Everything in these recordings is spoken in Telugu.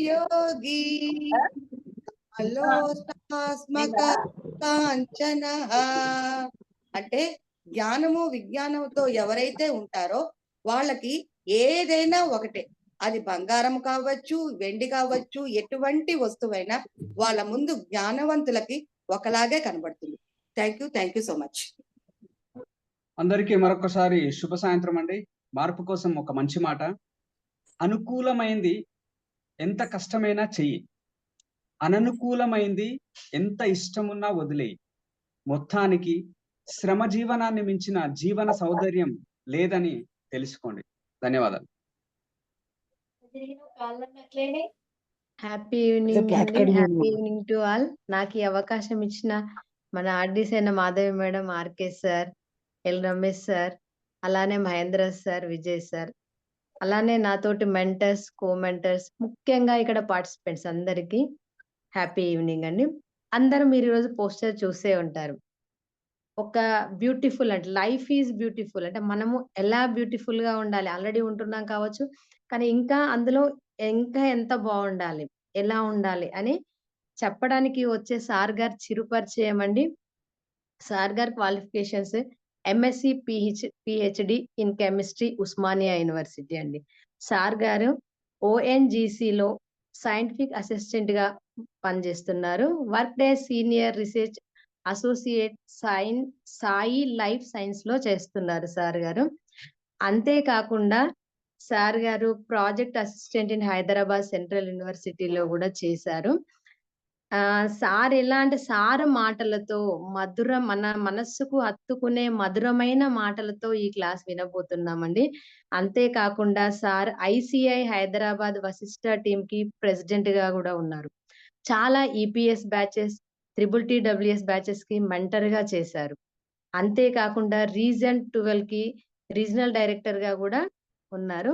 योगी అలోస్మాస్మక కాంచన. అంటే జ్ఞానము విజ్ఞానంతో ఎవరైతే ఉంటారో వాళ్ళకి ఏదైనా ఒకటే, అది బంగారం కావచ్చు, వెండి కావచ్చు, ఎటువంటి వస్తువైనా వాళ్ళ ముందు జ్ఞానవంతులకి ఒకలాగే కనబడుతుంది. Thank you so much. అందరికీ మరొకసారి శుభ సాయంత్రం అండి. మార్పు కోసం ఒక మంచి మాట. అనుకూలమైంది ఎంత కష్టమైనా చెయ్యి, అననుకూలమైంది ఎంత ఇష్టమున్నా వదిలేయి. మొత్తానికి శ్రమ జీవనాన్ని మించిన జీవన సౌందర్యం లేదని తెలుసుకోండి. ధన్యవాదాలు. హ్యాపీ ఈవినింగ్ అండి. Happy evening to all. నాకు ఈ అవకాశం ఇచ్చిన మన ఆర్డీసీ అయిన Madhavi madam, RK sir, L Ramesh sir, అలానే మహేంద్ర సార్, విజయ్ సార్, అలానే నాతోటి మెంటర్స్, కో మెంటర్స్, ముఖ్యంగా ఇక్కడ పార్టిసిపెంట్స్ అందరికీ హ్యాపీ ఈవినింగ్ అండి. అందరూ మీరు ఈరోజు పోస్టర్ చూసే ఉంటారు. ఒక బ్యూటిఫుల్ అంటే లైఫ్ ఈజ్ బ్యూటిఫుల్ అంటే మనము ఎలా బ్యూటిఫుల్ గా ఉండాలి, ఆల్రెడీ ఉంటున్నాం కావచ్చు, కానీ ఇంకా అందులో ఇంకా ఎంత బాగుండాలి, ఎలా ఉండాలి అని చెప్పడానికి వచ్చే సార్ గారు చిరుపరిచయం అండి. సార్ గారి qualifications MSc PhD in chemistry, Osmania university అండి. సార్ గారు ఓఎన్జిసిలో సైంటిఫిక్ అసిస్టెంట్ గా పనిచేస్తున్నారు. Work day senior research associate Sai life science లో చేస్తున్నారు సార్ గారు. అంతేకాకుండా సార్ గారు project assistant in Hyderabad central యూనివర్సిటీలో కూడా చేశారు. సార్ ఎలా అంటే సార్ మాటలతో మన మనస్సుకు హత్తుకునే మధురమైన మాటలతో ఈ క్లాస్ వినబోతున్నామండి. అంతేకాకుండా sir ICI Hyderabad Vashishta team కి ప్రెసిడెంట్ గా కూడా ఉన్నారు. చాలా ఈపీఎస్ బ్యాచెస్, TTTWS బ్యాచెస్ కి మెంటర్ గా చేశారు. అంతేకాకుండా రీజన్ 12 కి రీజనల్ డైరెక్టర్ గా కూడా ఉన్నారు.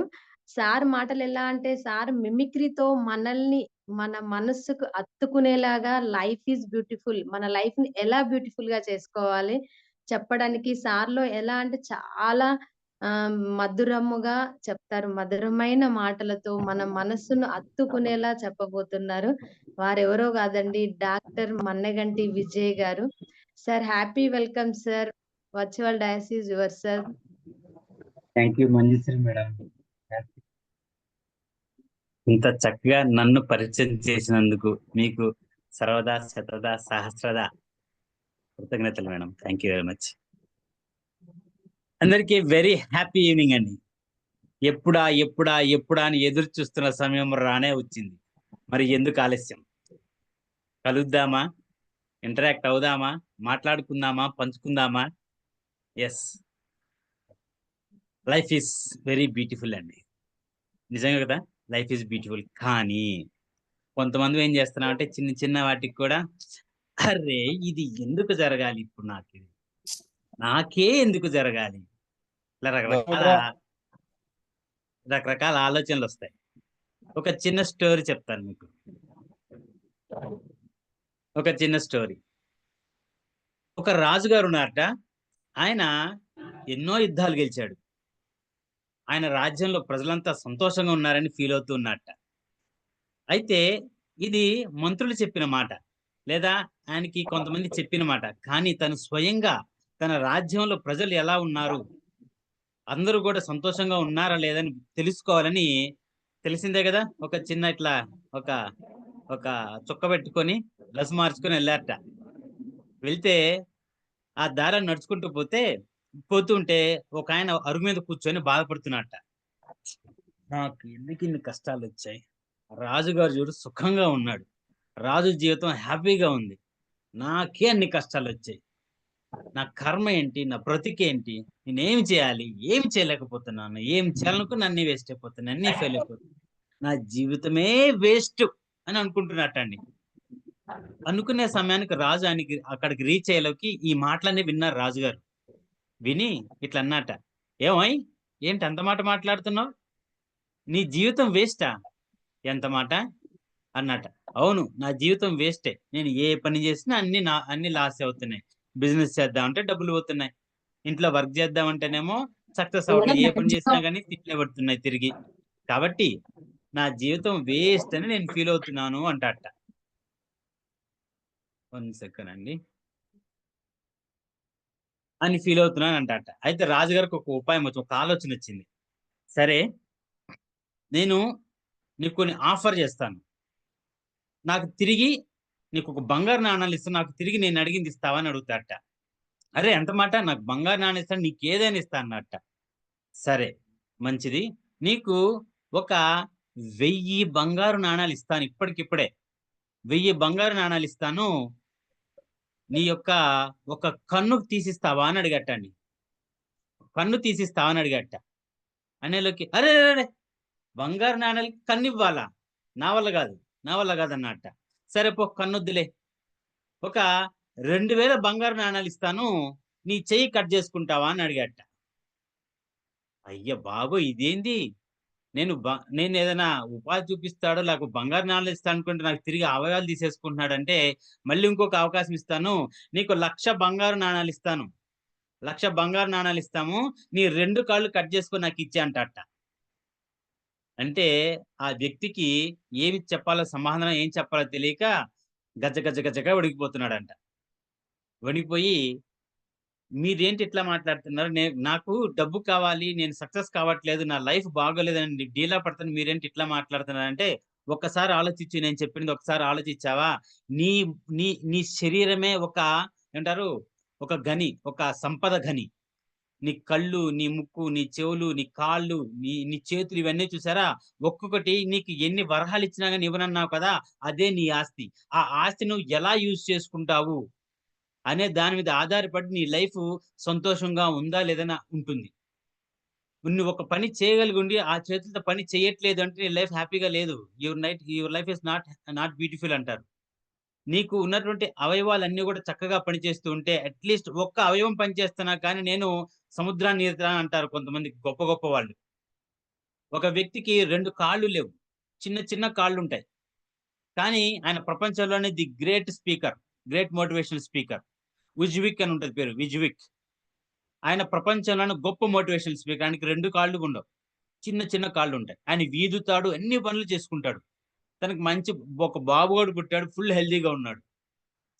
సార్ మాటలు ఎలా అంటే సార్ మిమిక్రీతో మనల్ని మన మనస్సుకు అత్తుకునేలాగా లైఫ్ ఈజ్ బ్యూటిఫుల్, మన లైఫ్ ని ఎలా బ్యూటిఫుల్ గా చేసుకోవాలి చెప్పడానికి సార్లో ఎలా అంటే చాలా మధురముగా చెప్తారు. మధురమైన మాటలతో మన మనస్సును అత్తుకునేలా చెప్పబోతున్నారు. వారెవరో కాదండి, డాక్టర్ మన్నెగంటి విజయ్ గారు. Sir happy welcome sir. Virtual dais is your sir. Thank you Manjushree madam. ఇంత చక్కగా నన్ను పరిచయం చేసినందుకు మీకు సర్వదా శతదా సహస్రదా కృతజ్ఞతలు madam. Thank you very much. అందరికీ వెరీ హ్యాపీ ఈవినింగ్ అండి. ఎప్పుడా ఎప్పుడా ఎప్పుడా అని ఎదురు చూస్తున్న సమయం రానే వచ్చింది. మరి ఎందుకు ఆలస్యం? కలుద్దామా, ఇంటరాక్ట్ అవుదామా, మాట్లాడుకుందామా, పంచుకుందామా? Yes, life is very beautiful అండి. నిజంగా కదా, లైఫ్ ఈజ్ బ్యూటిఫుల్. కానీ కొంతమంది ఏం చేస్తున్నాం అంటే చిన్న చిన్న వాటికి కూడా అరే ఇది ఎందుకు జరగాలి, ఇప్పుడు నాకే ఎందుకు జరగాలి, ఇలా రకరకాల ఆలోచనలు వస్తాయి. ఒక చిన్న స్టోరీ చెప్తాను మీకు. ఒక చిన్న స్టోరీ. ఒక రాజుగారు ఉన్నారట. ఆయన ఎన్నో యుద్ధాలు గెలిచాడు. ఆయన రాజ్యంలో ప్రజలంతా సంతోషంగా ఉన్నారని ఫీల్ అవుతూ ఉన్నట్ట. అయితే ఇది మంత్రులు చెప్పిన మాట, లేదా ఆయనకి కొంతమంది చెప్పిన మాట. కానీ తను స్వయంగా తన రాజ్యంలో ప్రజలు ఎలా ఉన్నారు, అందరూ కూడా సంతోషంగా ఉన్నారా లేదని తెలుసుకోవాలని, తెలిసిందే కదా, ఒక చిన్న ఇట్లా ఒక ఒక చుక్క పెట్టుకొని డ్రెస్ మార్చుకొని వెళ్ళారట. వెళ్తే ఆ దారాన్ని నడుచుకుంటూ పోతుంటే ఒక ఆయన అరుగు మీద కూర్చొని బాధపడుతున్నట్ట. నాకు ఎందుకు ఇన్ని కష్టాలు వచ్చాయి, రాజుగారు చూడు సుఖంగా ఉన్నాడు, రాజు జీవితం హ్యాపీగా ఉంది, నాకే అన్ని కష్టాలు వచ్చాయి, నా కర్మ ఏంటి, నా బ్రతికేంటి, నేనేమి చేయాలి, ఏమి చేయలేకపోతున్నాను, ఏం చేయాలనుకుని అన్ని వేస్ట్ అయిపోతున్నాను, అన్ని ఫెయిల్ అయిపోతున్నాను, నా జీవితమే వేస్ట్ అని అనుకుంటున్నట్టండి. అనుకునే సమయానికి రాజు ఆయనకి అక్కడికి రీచ్ అయ్యేలోకి ఈ మాటలన్నీ విన్నారు రాజుగారు. విని ఇట్లా అన్నట, ఏమై ఏంటి అంత మాట మాట్లాడుతున్నావు, నీ జీవితం వేస్టా, ఎంత మాట అన్నట. అవును, నా జీవితం వేస్టే, నేను ఏ పని చేసినా అన్ని లాస్ అవుతున్నాయి, బిజినెస్ చేద్దామంటే డబ్బులు పోతున్నాయి, ఇంట్లో వర్క్ చేద్దామంటేనేమో సక్సెస్ అవ్వట్లేదు, ఏ పని చేసినా కానీ తిట్లే పడుతున్నాయి తిరిగి. కాబట్టి నా జీవితం వేస్ట్ అని నేను ఫీల్ అవుతున్నాను అంటట. 1 సెకండ్ అండి. అని ఫీల్ అవుతున్నాను అంటట. అయితే రాజుగారికి ఒక ఉపాయం ఒక ఆలోచన వచ్చింది. సరే, నేను నీకు కొన్ని ఆఫర్ చేస్తాను. నాకు తిరిగి నీకొక బంగారు నాణాలు ఇస్తాను. నాకు తిరిగి నేను అడిగింది ఇస్తావా అని అడుగుతాడట. అరే! ఎంత మాట? నాకు బంగారు నాణెం ఇస్తాను. నీకేదైనా ఇస్తా అన్నట్ట. సరే, మంచిది. నీకు ఒక 1000 బంగారు నాణాలు ఇస్తాను ఇప్పటికిప్పుడే. 1000 బంగారు నాణాలు ఇస్తాను. నీ యొక్క ఒక కన్ను తీసిస్తావా అని అడిగట్టండి. కన్ను తీసిస్తావా అని అడిగట్ట. అనేలోకి అరెరెరె! బంగారు నాణాలకి కన్నివ్వాలా? నా వల్ల గాదు. నా వల్ల గాదన్నట్ట. సరే పో కన్నొద్దులే. ఒక 2000 బంగారు నాణాలు ఇస్తాను. నీ చెయ్యి కట్ జేసుకుంటావా అని అడిగట్ట. అయ్య బాబోయ్! ఇదేంది? నేనేదైనా ఉపాధి చూపిస్తాడో, లేకపోతే బంగారు నాణాలు ఇస్తా అనుకుంటే నాకు తిరిగి అవయవాలు తీసేసుకుంటున్నాడంటే, మళ్ళీ ఇంకొక అవకాశం ఇస్తాను. నీకు 1,00,000 బంగారు నాణాలు ఇస్తాను. 1,00,000 బంగారు నాణాలు ఇస్తాము. నీ 2 కాళ్ళు కట్ చేసుకొని నాకిచ్చేయి అంటట. అంటే ఆ వ్యక్తికి ఏమి చెప్పాలో సమాధానం ఏం చెప్పాలో తెలియక గజ గజ గజగా వణికిపోతున్నాడంట. వణికిపోయి మీరేంటి ఇట్లా మాట్లాడుతున్నారు? నాకు డబ్బు కావాలి. నేను సక్సెస్ కావట్లేదు. నా లైఫ్ బాగోలేదని డీలా పడతాను. మీరేంటి ఇట్లా మాట్లాడుతున్నారంటే, ఒక్కసారి ఆలోచించు నేను చెప్పింది ఒకసారి ఆలోచించావా? నీ నీ నీ శరీరమే ఒక ఏమంటారు? ఒక గని, ఒక సంపద గని. నీ కళ్ళు, నీ ముక్కు, నీ చెవులు, నీ కాళ్ళు, నీ నీ చేతులు ఇవన్నీ చూసారా? ఒక్కొక్కటి నీకు ఎన్ని వరహాలిచ్చినా గాని ఇవ్వనన్నావు కదా! అదే నీ ఆస్తి. ఆ ఆస్తి నువ్వు ఎలా యూజ్ చేసుకుంటావు? అనే దాని మీద ఆధారపడి నీ లైఫు సంతోషంగా ఉందా? లేదని ఉంటుంది. నువ్వు ఒక పని చేయగలిగుండి, ఆ చేతులతో పని చేయట్లేదు అంటే నీ లైఫ్ హ్యాపీగా లేదు. Your life is not beautiful అంటారు. నీకు ఉన్నటువంటి అవయవాలన్నీ గూడా చక్కగా పనిచేస్తూ ఉంటే అట్‌లీస్ట్ ఒక్క అవయవం పనిచేస్తున్నా కానీ నేను సముద్రాన్ని ఈదుతాను అంటారు కొంతమంది గొప్ప గొప్ప వాళ్ళు. ఒక వ్యక్తికి 2 కాళ్ళు లేవు. చిన్న చిన్న కాళ్ళుంటాయి. కానీ ఆయన ప్రపంచంలోనే the great speaker. Great motivational speaker. Vujicic అని ఉంటది పేరు. విజ్విక్. ఆయన ప్రపంచంలోనే గొప్ప మోటివేషనల్ స్పీకర్. ఆయనకి 2 కాళ్ళు ఉండవు. చిన్న చిన్న కాళ్ళుంటాయి. ఆయన ఈదుతాడు, అన్ని పనులు చేసుకుంటాడు. తనకి మంచి ఒక బాబు గూడా పుట్టాడు. ఫుల్ హెల్తీగా ఉన్నాడు.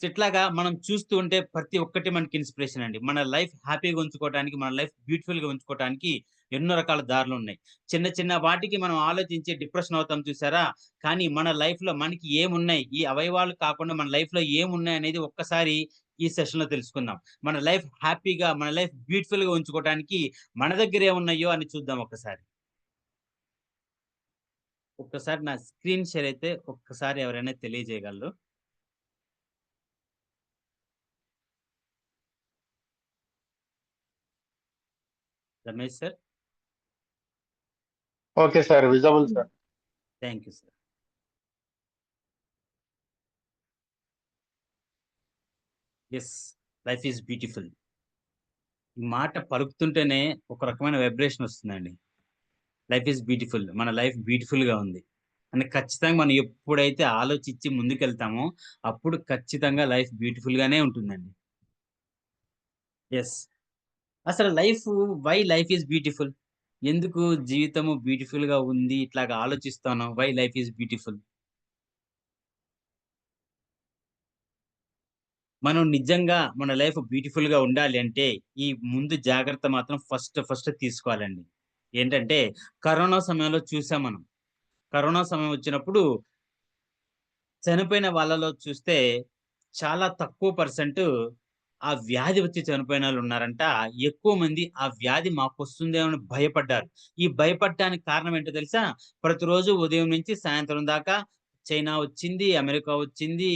సో, ఇట్లాగా మనం చూస్తూ ఉంటే ప్రతి ఒక్కటి మనకి ఇన్‌స్పిరేషన్ అండి. మన లైఫ్ హ్యాపీగా ఉంచుకోవటానికి, మన లైఫ్ బ్యూటిఫుల్‌గా ఉంచుకోవటానికి ఎన్నో రకాల దారులున్నాయి. చిన్న చిన్న వాటికి మనం ఆలోచించి డిప్రెషన్ అవుతాం చూసారా? కానీ మన లైఫ్‌లో మనకి ఏమున్నాయి? ఈ అవయవాలు కాకుండా మన లైఫ్‌లో ఏమున్నాయనేది ఒక్కసారి ఈ సెషన్‌లో తెలుసుకుందాం. మన లైఫ్ హ్యాపీగా, మన లైఫ్ బ్యూటిఫుల్‌గా ఉంచుకోవటానికి మన దగ్గర ఏమున్నాయో అని చూద్దాం ఒక్కసారి. ఒక్కసారి నా స్క్రీన్ షేర్ అయితే ఒక్కసారి ఎవరైనా తెలియజేయగలరు? Ramesh sir. Okay sir. Visible sir. Thank you sir. Yes. Life is beautiful. ఈ మాట పలుకుతుంటేనే ఒక రకమైన వైబ్రేషన్ వస్తుందండి. Life is beautiful. మన లైఫ్ బ్యూటిఫుల్‌గా ఉంది. అని ఖచ్చితంగా మనం ఎప్పుడైతే ఆలోచించి ముందుకెళ్తామో, అప్పుడు ఖచ్చితంగా లైఫ్ బ్యూటిఫుల్‌గానే ఉంటుందండి. యెస్. అసలు వై లైఫ్ ఈజ్ బ్యూటిఫుల్? ఎందుకు జీవితము బ్యూటిఫుల్‌గా ఉంది? ఇట్లాగా ఆలోచిస్తాను. Why life is beautiful? మనం నిజంగా మన లైఫ్ బ్యూటిఫుల్‌గా ఉండాలి అంటే, ఈ ముందు జాగ్రత్త మాత్రం ఫస్ట్ తీసుకోవాలండి. ఏంటంటే, కరోనా సమయంలో చూసాం మనం. కరోనా సమయం వచ్చినప్పుడు చనిపోయిన వాళ్ళలో చూస్తే చాలా తక్కువ పర్సెంట్ ఆ వ్యాధి వచ్చి చనిపోయినోళ్ళున్నారంట. ఎక్కువ మంది ఆ వ్యాధి మాకొస్తుందేమో అని భయపడ్డారు. ఈ భయపడటానికి కారణం ఏంటో తెలుసా? ప్రతిరోజు ఉదయం నుంచి సాయంత్రం దాకా చైనా వచ్చింది, అమెరికా వచ్చింది,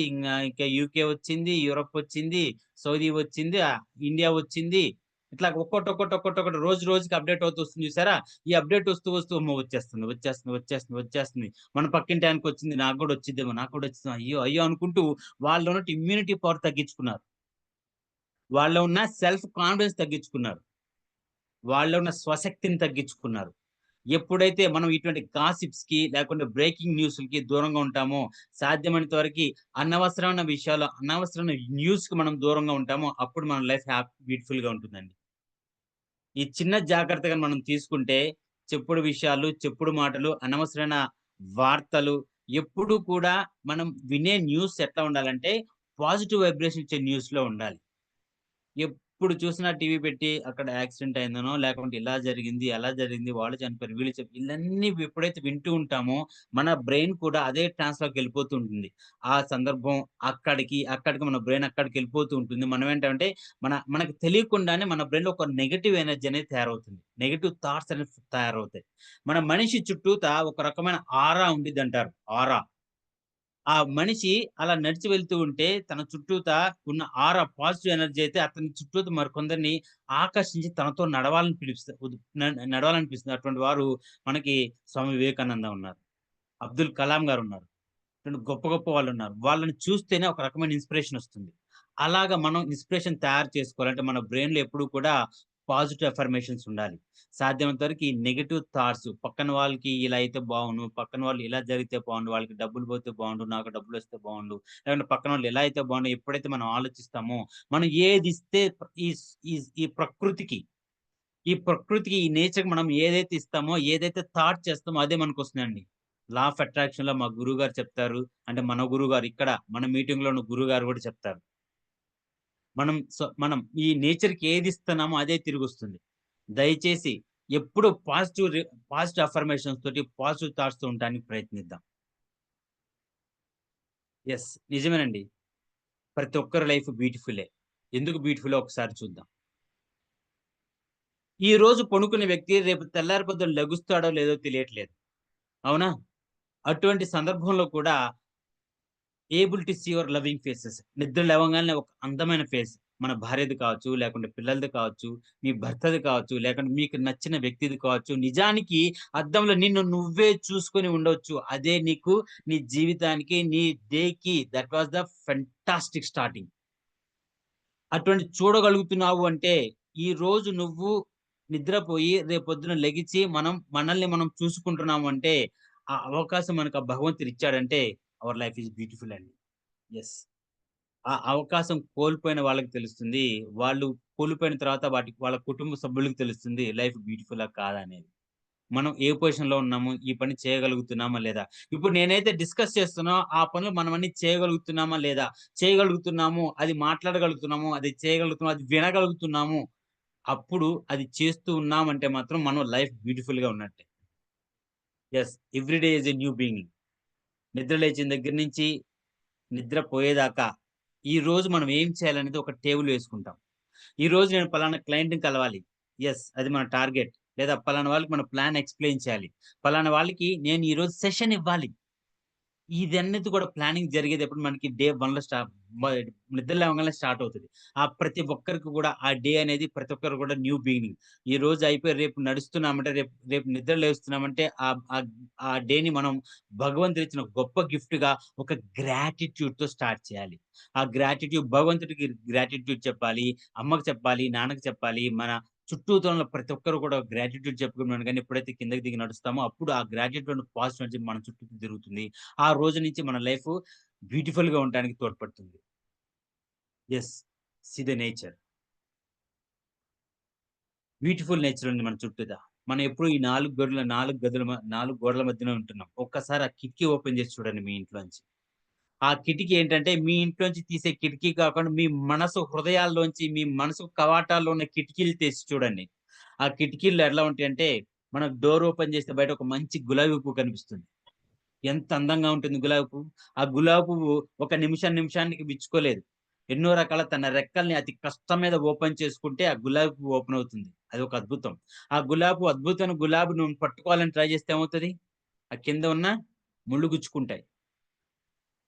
ఇంకా యూకే వచ్చింది, యూరప్ వచ్చింది, సౌదీ వచ్చింది, ఇండియా వచ్చింది. ఇట్లా ఒక్కోటి రోజు రోజుకి అప్‌డేట్ అవుతూ వస్తుంది చూసారా? ఈ అప్‌డేట్ వస్తూ అమ్మో! వచ్చేస్తుంది. మన పక్కింటి ఆయనకొచ్చింది. నాకు గూడా వచ్చిద్దేమో, నాకు కూడా వచ్చింది. అయ్యో! అనుకుంటూ వాళ్ళలో ఉన్న ఇమ్యూనిటీ పవర్ తగ్గించుకున్నారు. వాళ్ళలో ఉన్న సెల్ఫ్ కాన్ఫిడెన్స్ తగ్గించుకున్నారు. వాళ్ళలో ఉన్న స్వశక్తిని తగ్గించుకున్నారు. ఎప్పుడైతే మనం ఇటువంటి గాసిప్స్‌కి లేకుంటే బ్రేకింగ్ న్యూస్‌లకి దూరంగా ఉంటామో, సాధ్యమైనంత వరకి అనవసరమైన విషయాలు, అనవసరమైన న్యూస్‌కి మనం దూరంగా ఉంటామో, అప్పుడు మన లైఫ్ బ్యూటిఫుల్‌గా ఉంటుందండి. ఈ చిన్న జాగ్రత్తగా మనం తీసుకుంటే చెప్పుడు విషయాలు, చెప్పుడు మాటలు, అనవసరమైన వార్తలు ఎప్పుడు కూడా మనం వినే న్యూస్ ఎట్లా ఉండాలంటే పాజిటివ్ వైబ్రేషన్ ఇచ్చే న్యూస్‌లో ఉండాలి. ఎప్పుడు చూసినా టీవీ పెట్టి అక్కడ యాక్సిడెంట్ అయిందనో, లేకుంటే ఇలా జరిగింది, అలా జరిగింది, వాళ్ళు చనిపోయారు, వీళ్ళు ఇలన్నీ ఎప్పుడైతే వింటూ ఉంటామో, మన బ్రెయిన్ కూడా అదే ట్రాన్స్‌లోకి వెళ్ళిపోతూ ఉంటుంది. ఆ సందర్భం అక్కడికి మన బ్రెయిన్ అక్కడికెళ్ళిపోతూ ఉంటుంది. మనం ఏంటంటే మనకు తెలియకుండానే మన బ్రెయిన్‌లో ఒక నెగెటివ్ ఎనర్జీ అనేది తయారవుతుంది. నెగెటివ్ థాట్స్ అనేవి తయారవుతాయి. మన మనిషి చుట్టూతా ఒక రకమైన ఆరా ఉండిద్దంటారు. ఆరా. ఆ మనిషి అలా నడిచి వెళ్తూ ఉంటే తన చుట్టూతా ఉన్న ఆరా పాజిటివ్ ఎనర్జీ అయితే అతని చుట్టూతా మరికొందరిని ఆకర్షించి తనతో నడవాలని నడవాలనిపిస్తుంది. అటువంటి వారు మనకి స్వామి వివేకానంద ఉన్నారు. అబ్దుల్ కలాం గారున్నారు. ఇటువంటి గొప్ప గొప్ప వాళ్ళున్నారు. వాళ్ళని చూస్తేనే ఒక రకమైన ఇన్‌స్పిరేషన్ ఒస్తుంది. అలాగా మనం ఇన్‌స్పిరేషన్ తయారు చేసుకోవాలంటే మన బ్రెయిన్‌లో ఎప్పుడూ కూడా పాజిటివ్ అఫర్మేషన్స్ ఉండాలి. సాధ్యమైనంత వరకు ఈ నెగెటివ్ థాట్స్ పక్కన వాళ్ళకి ఇలా అయితే బావుండు, పక్కన వాళ్ళు ఇలా జరిగితే బావుండు, వాళ్ళకి డబ్బులు పోతే బావుండు, నాకు డబ్బులొస్తే బావుండు, లేకుంటే పక్కన వాళ్ళు ఎలా అయితే బావుండు ఎప్పుడైతే మనం ఆలోచిస్తామో, మనం ఏదిస్తే ఈ ప్రకృతికి ఈ నేచర్‌కి మనం ఏదైతే ఇస్తామో, ఏదైతే థాట్ చేస్తామో అదే మనకొస్తుందండి. లా ఆఫ్ అట్రాక్షన్‌లో మా గురువుగారు చెప్తారు. అంటే మన గురువుగారు ఇక్కడ మన మీటింగ్‌లో ఉన్న గురువుగారు గూడా చెప్తారు. మనం ఈ నేచర్‌కి ఏది ఇస్తున్నామో అదే తిరిగొస్తుంది. దయచేసి ఎప్పుడు పాజిటివ్ అఫర్మేషన్స్ తోటి, పాజిటివ్ థాట్స్‌తో ఉండటానికి ప్రయత్నిద్దాం. యెస్. నిజమేనండి. ప్రతి ఒక్కరి లైఫ్ బ్యూటిఫుల్లే. ఎందుకు బ్యూటిఫుల్లో ఒకసారి చూద్దాం. ఈ రోజు పడుకునే వ్యక్తి రేపు తెల్లారి పొద్దున లెగుస్తాడో లేదో తెలియట్లేదు. అవునా? అటువంటి సందర్భంలో కూడా able to see your loving faces. నిద్ర లేవంగాల్నే ఒక అందమైన ఫేస్. మన భార్యది కావచ్చు, లేకుంటే పిల్లలది కావచ్చు, మీ భర్తది కావచ్చు, లేకుంటే మీకు నచ్చిన వ్యక్తిది కావచ్చు. నిజానికి అద్దంలో నిన్ను నువ్వే చూసుకొని ఉండొచ్చు. అదే నీకు నీ జీవితానికి, నీ డేకి that was the fantastic starting. అటువంటి చూడగలుగుతున్నావు అంటే, ఈరోజు నువ్వు నిద్రపోయి రేపొద్దున లెగిచి మనల్ని మనం చూసుకుంటున్నాము అంటే, ఆ అవకాశం మనకు ఆ భగవంతుడిచ్చాడంటే అవర్ లైఫ్ ఈజ్ బ్యూటిఫుల్ అండి. యెస్. ఆ అవకాశం కోల్పోయిన వాళ్ళకి తెలుస్తుంది. వాళ్ళు కోల్పోయిన తర్వాత వాళ్ళ కుటుంబ సభ్యులకు తెలుస్తుంది లైఫ్ బ్యూటిఫులా కాదా అనేది. మనం ఏ పొజిషన్‌లో ఉన్నాము? ఈ పని చేయగలుగుతున్నామా లేదా? ఇప్పుడు నేనైతే డిస్కస్ చేస్తున్నానో ఆ పనులు మనమన్నీ చేయగలుగుతున్నామా లేదా? చేయగలుగుతున్నాము, అది మాట్లాడగలుగుతున్నాము, అది చేయగలుగుతున్నాము, అది వినగలుగుతున్నాము. అప్పుడు అది చేస్తూ ఉన్నామంటే మాత్రం మనం లైఫ్ బ్యూటిఫుల్‌గా ఉన్నట్టే. Yes. Every day is a new beginning. నిద్ర లేచిన దగ్గర నుంచి నిద్రపోయేదాకా ఈరోజు మనం ఏం చేయాలనేది ఒక టేబుల్ వేసుకుంటాం. ఈరోజు నేను పలానా క్లయింట్‌ని కలవాలి. యెస్. అది మన టార్గెట్. లేదా పలానా వాళ్ళకి మన ప్లాన్ ఎక్స్‌ప్లెయిన్ చేయాలి. పలానా వాళ్ళకి నేను ఈరోజు సెషన్ ఇవ్వాలి. ఇదన్నిటి కూడా ప్లానింగ్ జరిగేదెప్పుడు మనకి డే 1లో మ నిద్ర లేవగానే స్టార్ట్ అవుతది. ప్రతి ఒక్కరికి కూడా ఆ డే అనేది ప్రతి ఒక్కరు కూడా న్యూ బిగినింగ్. ఈ రోజు అయిపోయి రేపు నడుస్తున్నామంటే రేపు రేపు నిద్ర లేస్తున్నామంటే ఆ డేని మనం భగవంతుడిచ్చిన గొప్ప గిఫ్ట్‌గా ఒక గ్రాటిట్యూడ్‌తో స్టార్ట్ చేయాలి. ఆ భగవంతుడికి గ్రాటిట్యూడ్ చెప్పాలి. అమ్మకి చెప్పాలి, నాన్నకి చెప్పాలి. మన చుట్టూతో ఉన్న ప్రతి ఒక్కరు కూడా గ్రాటిట్యూడ్ చెప్పుకున్నాను గానీ ఎప్పుడైతే కిందకి దిగి నడుస్తామో అప్పుడు ఆ గ్రాటిట్యూడ్ పాజిటివ్ ఎనర్జీ మన చుట్టూ తిరుగుతుంది. ఆ రోజు నుంచి మన లైఫ్ బ్యూటిఫుల్‌గా ఉండడానికి తోడ్పడుతుంది. Yes. See the nature. Beautiful nature ఉంది మన చుట్టూతా. మనం ఎప్పుడు ఈ 4 గోడల మధ్యనే ఉంటున్నాం. ఒక్కసారి ఆ కిటికీ ఓపెన్ చేసి చూడండి మీ ఇంట్లోంచి. ఆ కిటికీ ఏంటంటే మీ ఇంట్లోంచి తీసే కిటికీ కాకుండా మీ హృదయాల్లోంచి మీ మనసు కవాటాల్లో ఉన్న కిటికీలు తెరిచి చూడండి. ఆ కిటికీల్లో ఎలా ఉంటాయంటే మనకు డోర్ ఓపెన్ చేస్తే బయట ఒక మంచి గులాబీ పువ్వు కనిపిస్తుంది. ఎంత అందంగా ఉంటుంది గులాబీ పువ్వు. ఆ గులాబీ పువ్వు ఒక నిమిషానికి విచ్చుకోలేదు. ఎన్నో రకాల తన రెక్కల్ని అతి కష్టం మీద ఓపెన్ చేసుకుంటే ఆ గులాబీ పువ్వు ఓపెన్ అవుతుంది. అదొక అద్భుతం. ఆ అద్భుతమైన గులాబీ నువ్వు పట్టుకోవాలని ట్రై చేస్తే ఏమవుతది? ఆ కింద ఉన్న ముళ్ళు గుచ్చుకుంటాయి.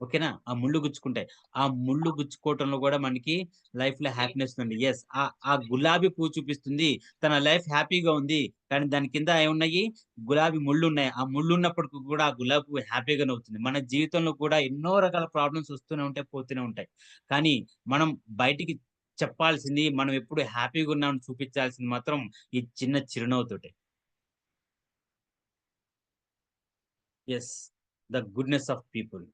ఓకేనా? ఆ ముళ్ళు గుచ్చుకుంటాయి. ఆ ముళ్ళు గుచ్చుకోవటంలో గూడా మనకి లైఫ్‌లో హ్యాపీనెస్ ఉంది. యెస్. ఆ గులాబీ పువ్వు చూపిస్తుంది. తన లైఫ్ హ్యాపీగా ఉంది. కానీ దాని కింద ఏమున్నాయి? గులాబీ ముళ్ళున్నాయి. ఆ ముళ్ళున్నప్పటికి కూడా ఆ గులాబీ పువ్వు హ్యాపీగా నవ్వుతుంది. మన జీవితంలో కూడా ఎన్నో రకాల ప్రాబ్లమ్స్ వస్తూనే ఉంటాయి, పోతూనే ఉంటాయి. కానీ మనం బయటికి చెప్పాల్సింది, మనం ఎప్పుడు హ్యాపీగా ఉన్నామని చూపించాల్సింది మాత్రం ఈ చిన్న చిరునవ్వుతోటే. Yes. The goodness of people.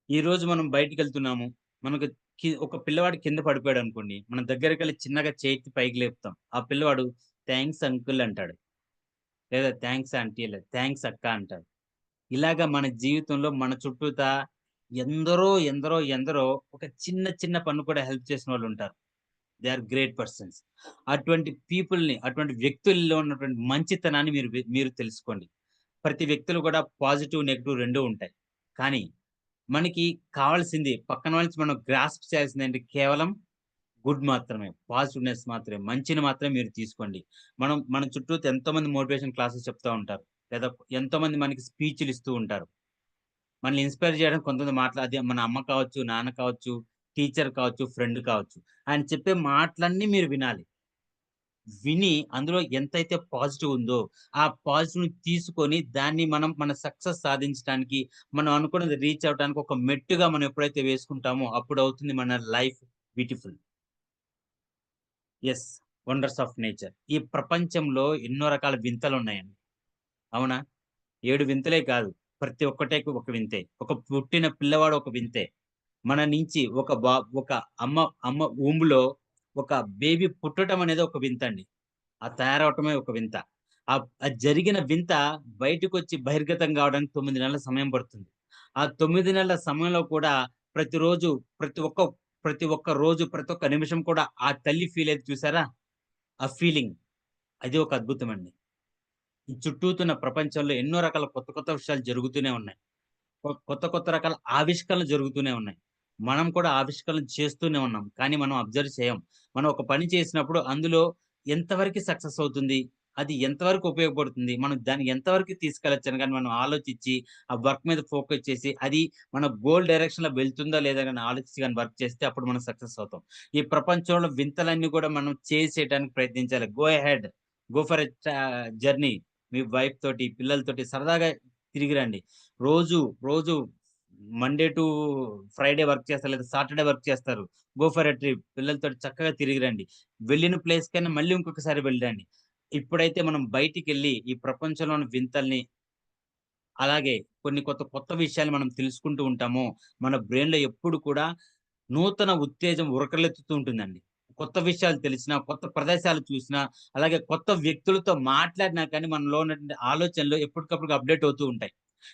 ఈరోజు మనం బయటికెళ్తున్నాము. మనకు ఒక పిల్లవాడు కింద పడిపోయాడనుకోండి. మనం దగ్గరికెళ్ళి చిన్నగా చేతి పైకి లేపుతాం. ఆ పిల్లవాడు థాంక్స్ అంకుల్ అంటాడు. లేదా థ్యాంక్స్ ఆంటీ, లేదా థ్యాంక్స్ అక్క అంటారు. ఇలాగ మన జీవితంలో మన చుట్టూతా ఎందరో ఒక చిన్న చిన్న పని కూడా హెల్ప్ చేసిన వాళ్ళు ఉంటారు. They are great persons. అటువంటి పీపుల్‌ని, అటువంటి వ్యక్తుల్లో ఉన్నటువంటి మంచితనాన్ని మీరు తెలుసుకోండి. ప్రతి వ్యక్తులు కూడా పాజిటివ్, నెగెటివ్ 2 ఉంటాయి. కానీ మనకి కావాల్సింది పక్కన వాళ్ళ నుంచి మనం గ్రాస్ప్ చేయాల్సిందేంటి? కేవలం గుడ్ మాత్రమే. పాజిటివ్‌నెస్ మాత్రమే. మంచిని మాత్రమే మీరు తీసుకోండి. మన చుట్టూతా ఎంతోమంది మోటివేషన్ క్లాసెస్ చెప్తా ఉంటారు. లేదా ఎంతోమంది మనకి స్పీచ్‌లు ఇస్తూ ఉంటారు. మనల్ని ఇన్‌స్పైర్ చేయడానికి కొంతమంది అది మన అమ్మ కావచ్చు, నాన్న కావచ్చు, టీచర్ కావచ్చు, ఫ్రెండ్ కావచ్చు. ఆయన చెప్పే మాటలన్నీ మీరు వినాలి. విని అందులో ఎంతైతే పాజిటివ్ ఉందో, ఆ పాజిటివ్‌ని తీసుకొని దాన్ని మన సక్సెస్ సాధించడానికి, మనం అనుకున్నది రీచ్ అవ్వడానికి ఒక మెట్టుగా మనం ఎప్పుడైతే వేసుకుంటామో అప్పుడవుతుంది మన life beautiful. Yes. Wonders of nature. ఈ ప్రపంచంలో ఎన్నో రకాల వింతలున్నాయండి. అవునా? 7 వింతలే కాదు. ప్రతి ఒక్కటే ఒక వింతే. ఒక పుట్టిన పిల్లవాడు ఒక వింతే. మన నుంచి ఒక అమ్మ అమ్మ ఊంబులో ఒక బేబీ పుట్టటం అనేది ఒక వింతండి. ఆ తయారవ్వటమే ఒక వింత. అది జరిగిన వింత బయటకొచ్చి బహిర్గతం కావడానికి 9 నెలల సమయం పడుతుంది. ఆ 9 నెలల సమయంలో కూడా ప్రతిరోజు, ప్రతి ఒక్క రోజు, ప్రతి ఒక్క నిమిషం కూడా ఆ తల్లి ఫీల్ అయ్యేది చూసారా? ఆ ఫీలింగ్ అది ఒక అద్భుతమండి. ఈ చుట్టూతున్న ప్రపంచంలో ఎన్నో రకాల కొత్త విషయాలు జరుగుతూనే ఉన్నాయి. కొత్త రకాల ఆవిష్కరణలు జరుగుతూనే ఉన్నాయి. మనం కూడా ఆవిష్కరణలు చేస్తూనే ఉన్నాం. కానీ మనం అబ్జర్వ్ చేయం. మనం ఒక పని చేసినప్పుడు అందులో ఎంతవరకు సక్సెస్ అవుతుంది? అది ఎంతవరకు ఉపయోగపడుతుంది? మనం దాన్ని ఎంతవరకు తీసుకెళ్ళొచ్చని గాని మనం ఆలోచించి, ఆ వర్క్ మీద ఫోకస్ చేసి, అది మన గోల్ డైరెక్షన్‌లో వెళ్తుందా లేదా గాని ఆలోచించి గాని వర్క్ చేస్తే అప్పుడు మనం సక్సెస్ అవుతాం. ఈ ప్రపంచంలో వింతలన్నీ కూడా మనం చేసేయడానికి ప్రయత్నించాలి. Go ahead. Go for a journey. Me wife తోటి, పిల్లలతోటి సరదాగా తిరిగి రండి. రోజు మండే టు ఫ్రైడే వర్క్ చేస్తారు. లేదా సాటర్‌డే వర్క్ చేస్తారు. Go for a trip. పిల్లలతోటి చక్కగా తిరిగి రండి. వెళ్ళిన ప్లేస్ కన్నా మళ్ళీ ఇంకొకసారి వెళ్ళిరండి. ఇప్పుడైతే మనం బయటికెళ్ళి ఈ ప్రపంచంలోని వింతల్ని, అలాగే కొన్ని కొత్త విషయాలు మనం తెలుసుకుంటూ ఉంటామో, మన బ్రెయిన్‌లో ఎప్పుడు కూడా నూతన ఉత్తేజం ఉరకలెత్తుతూ ఉంటుందండి. కొత్త విషయాలు తెలిసినా, కొత్త ప్రదేశాలు చూసినా, అలాగే కొత్త వ్యక్తులతో మాట్లాడినా కానీ మనలో ఉన్నటువంటి ఆలోచనలు ఎప్పటికప్పుడు అప్‌డేట్ అవుతూ ఉంటాయి.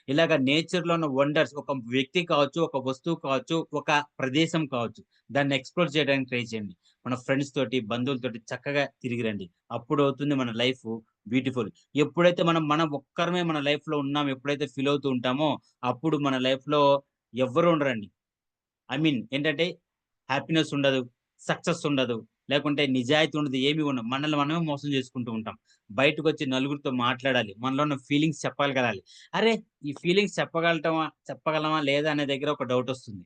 ఇలాగ నేచర్‌లో ఉన్న వండర్స్ ఒక వ్యక్తి కావచ్చు, ఒక వస్తువు కావచ్చు, ఒక ప్రదేశం కావచ్చు. దాన్ని ఎక్స్‌ప్లోర్ చేయడానికి ట్రై చేయండి. మన ఫ్రెండ్స్ తోటి, బంధువులతోటి చక్కగా తిరిగి రండి. అప్పుడవుతుంది మన లైఫు బ్యూటిఫుల్. ఎప్పుడైతే మనం ఒక్కరమే మన లైఫ్‌లో ఉన్నాం, ఎప్పుడైతే ఫీల్ అవుతూ ఉంటామో, అప్పుడు మన లైఫ్‌లో ఎవ్వరు ఉండరండి. ఐ మీన్ ఏంటంటే హ్యాపీనెస్ ఉండదు. సక్సెస్ ఉండదు. లేకుంటే నిజాయితీ ఉండదు. ఏమి ఉండదు. మనల్ని మనమే మోసం చేసుకుంటూ ఉంటాం. బయటకొచ్చి నలుగురితో మాట్లాడాలి. మనలో ఉన్న ఫీలింగ్స్ చెప్పగలగాలి. అరే! ఈ ఫీలింగ్స్ చెప్పగలమా లేదా అనే దగ్గర ఒక డౌటొస్తుంది.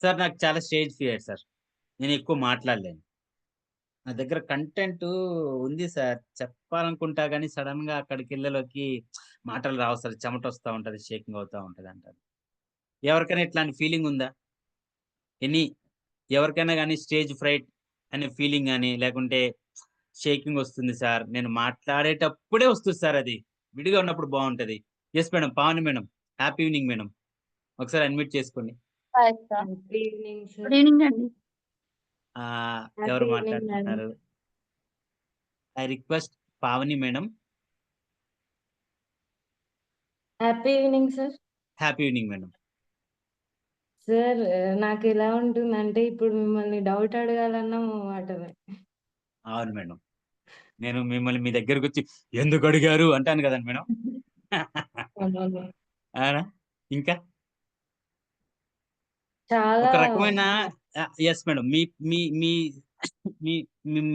సార్ నాకు చాలా స్టేజ్ ఫియర్ సార్. నేను ఎక్కువ మాట్లాడలేను. నా దగ్గర కంటెంటు ఉంది సార్. చెప్పాలనుకుంటా గానీ సడెన్‌గా అక్కడికెళ్ళేలోకి మాటలు రావు సార్. చెమటొస్తా ఉంటది. షేకింగ్ అవుతా ఉంటదంటారు. ఎవరికైనా ఇట్లాంటి ఫీలింగ్ ఉందా? ఎనీ ఎవరికైనా గాని స్టేజ్ ఫ్రైట్ అనే ఫీలింగ్ గాని, లేకుంటే షేకింగ్ వస్తుంది సార్. నేను మాట్లాడేటప్పుడే వస్తది సార్ అది. విడిగా ఉన్నప్పుడు బావుంటది. Yes madam. Pavani madam. Happy evening madam. ఒకసారి అన్మ్యూట్ చేసుకోండి. Hi sir. Happy evening sir. Good evening అండి. హ్యాపీ ఎవరు ఈవినింగ్ మేడం. మాట్లాడుతున్నారు? I request Pavani madam. Happy evening sir. Happy evening madam. Sir నాకెలా ఉంటుందంటే ఇప్పుడు మిమ్మల్ని డౌట్ అడగాలన్నా మొహమాటమే. అవును మేడం. నేను మిమ్మల్ని మీ దగ్గరకొచ్చి ఎందుకు అడిగారు అంటాను గదండీ మేడం. అవునవును. అవునా? ఇంకా? చాలా ఒక రకమైన యెస్ మేడం. మీ మీ మీ మీ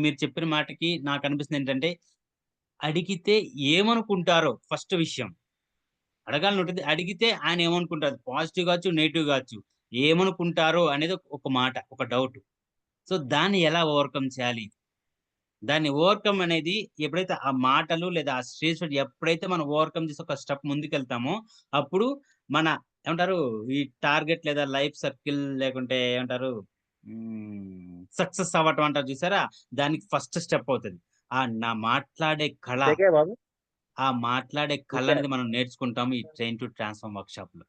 మీరు చెప్పిన మాటకి నాకనిపిస్తుందేంటంటే, అడిగితే ఏమనుకుంటారో ఫస్ట్ విషయం. అడగాలని ఉంటది. అడిగితే ఆయన ఏమనుకుంటారు? పాజిటివ్ గావచ్చు, నెగెటివ్ గావచ్చు. ఏమనుకుంటారో అనేది ఒక మాట, ఒక డౌట్. సో, దాన్ని ఎలా ఓవర్‌కమ్ చేయాలి? దాన్ని ఓవర్‌కమ్ అనేది ఎప్పుడైతే ఆ మాటలు లేదా ఆ స్టేజ్ ఫియర్ ఎప్పుడైతే మనం ఓవర్‌కమ్ చేసి ఒక స్టెప్ ముందుకెళ్తామో, అప్పుడు మన ఏమంటారు? ఈ టార్గెట్ లేదా లైఫ్ సర్కిల్ లేకుంటే ఏమంటారు? సక్సెస్ అవ్వటం అంటారు చూసారా? దానికి ఫస్ట్ స్టెప్ అవుతది. నా మాట్లాడే కళ, ఆ మాట్లాడే కళ అనేది మనం నేర్చుకుంటాము ఈ ట్రైన్ టు ట్రాన్స్‌ఫార్మ్ వర్క్‌షాప్‌లో.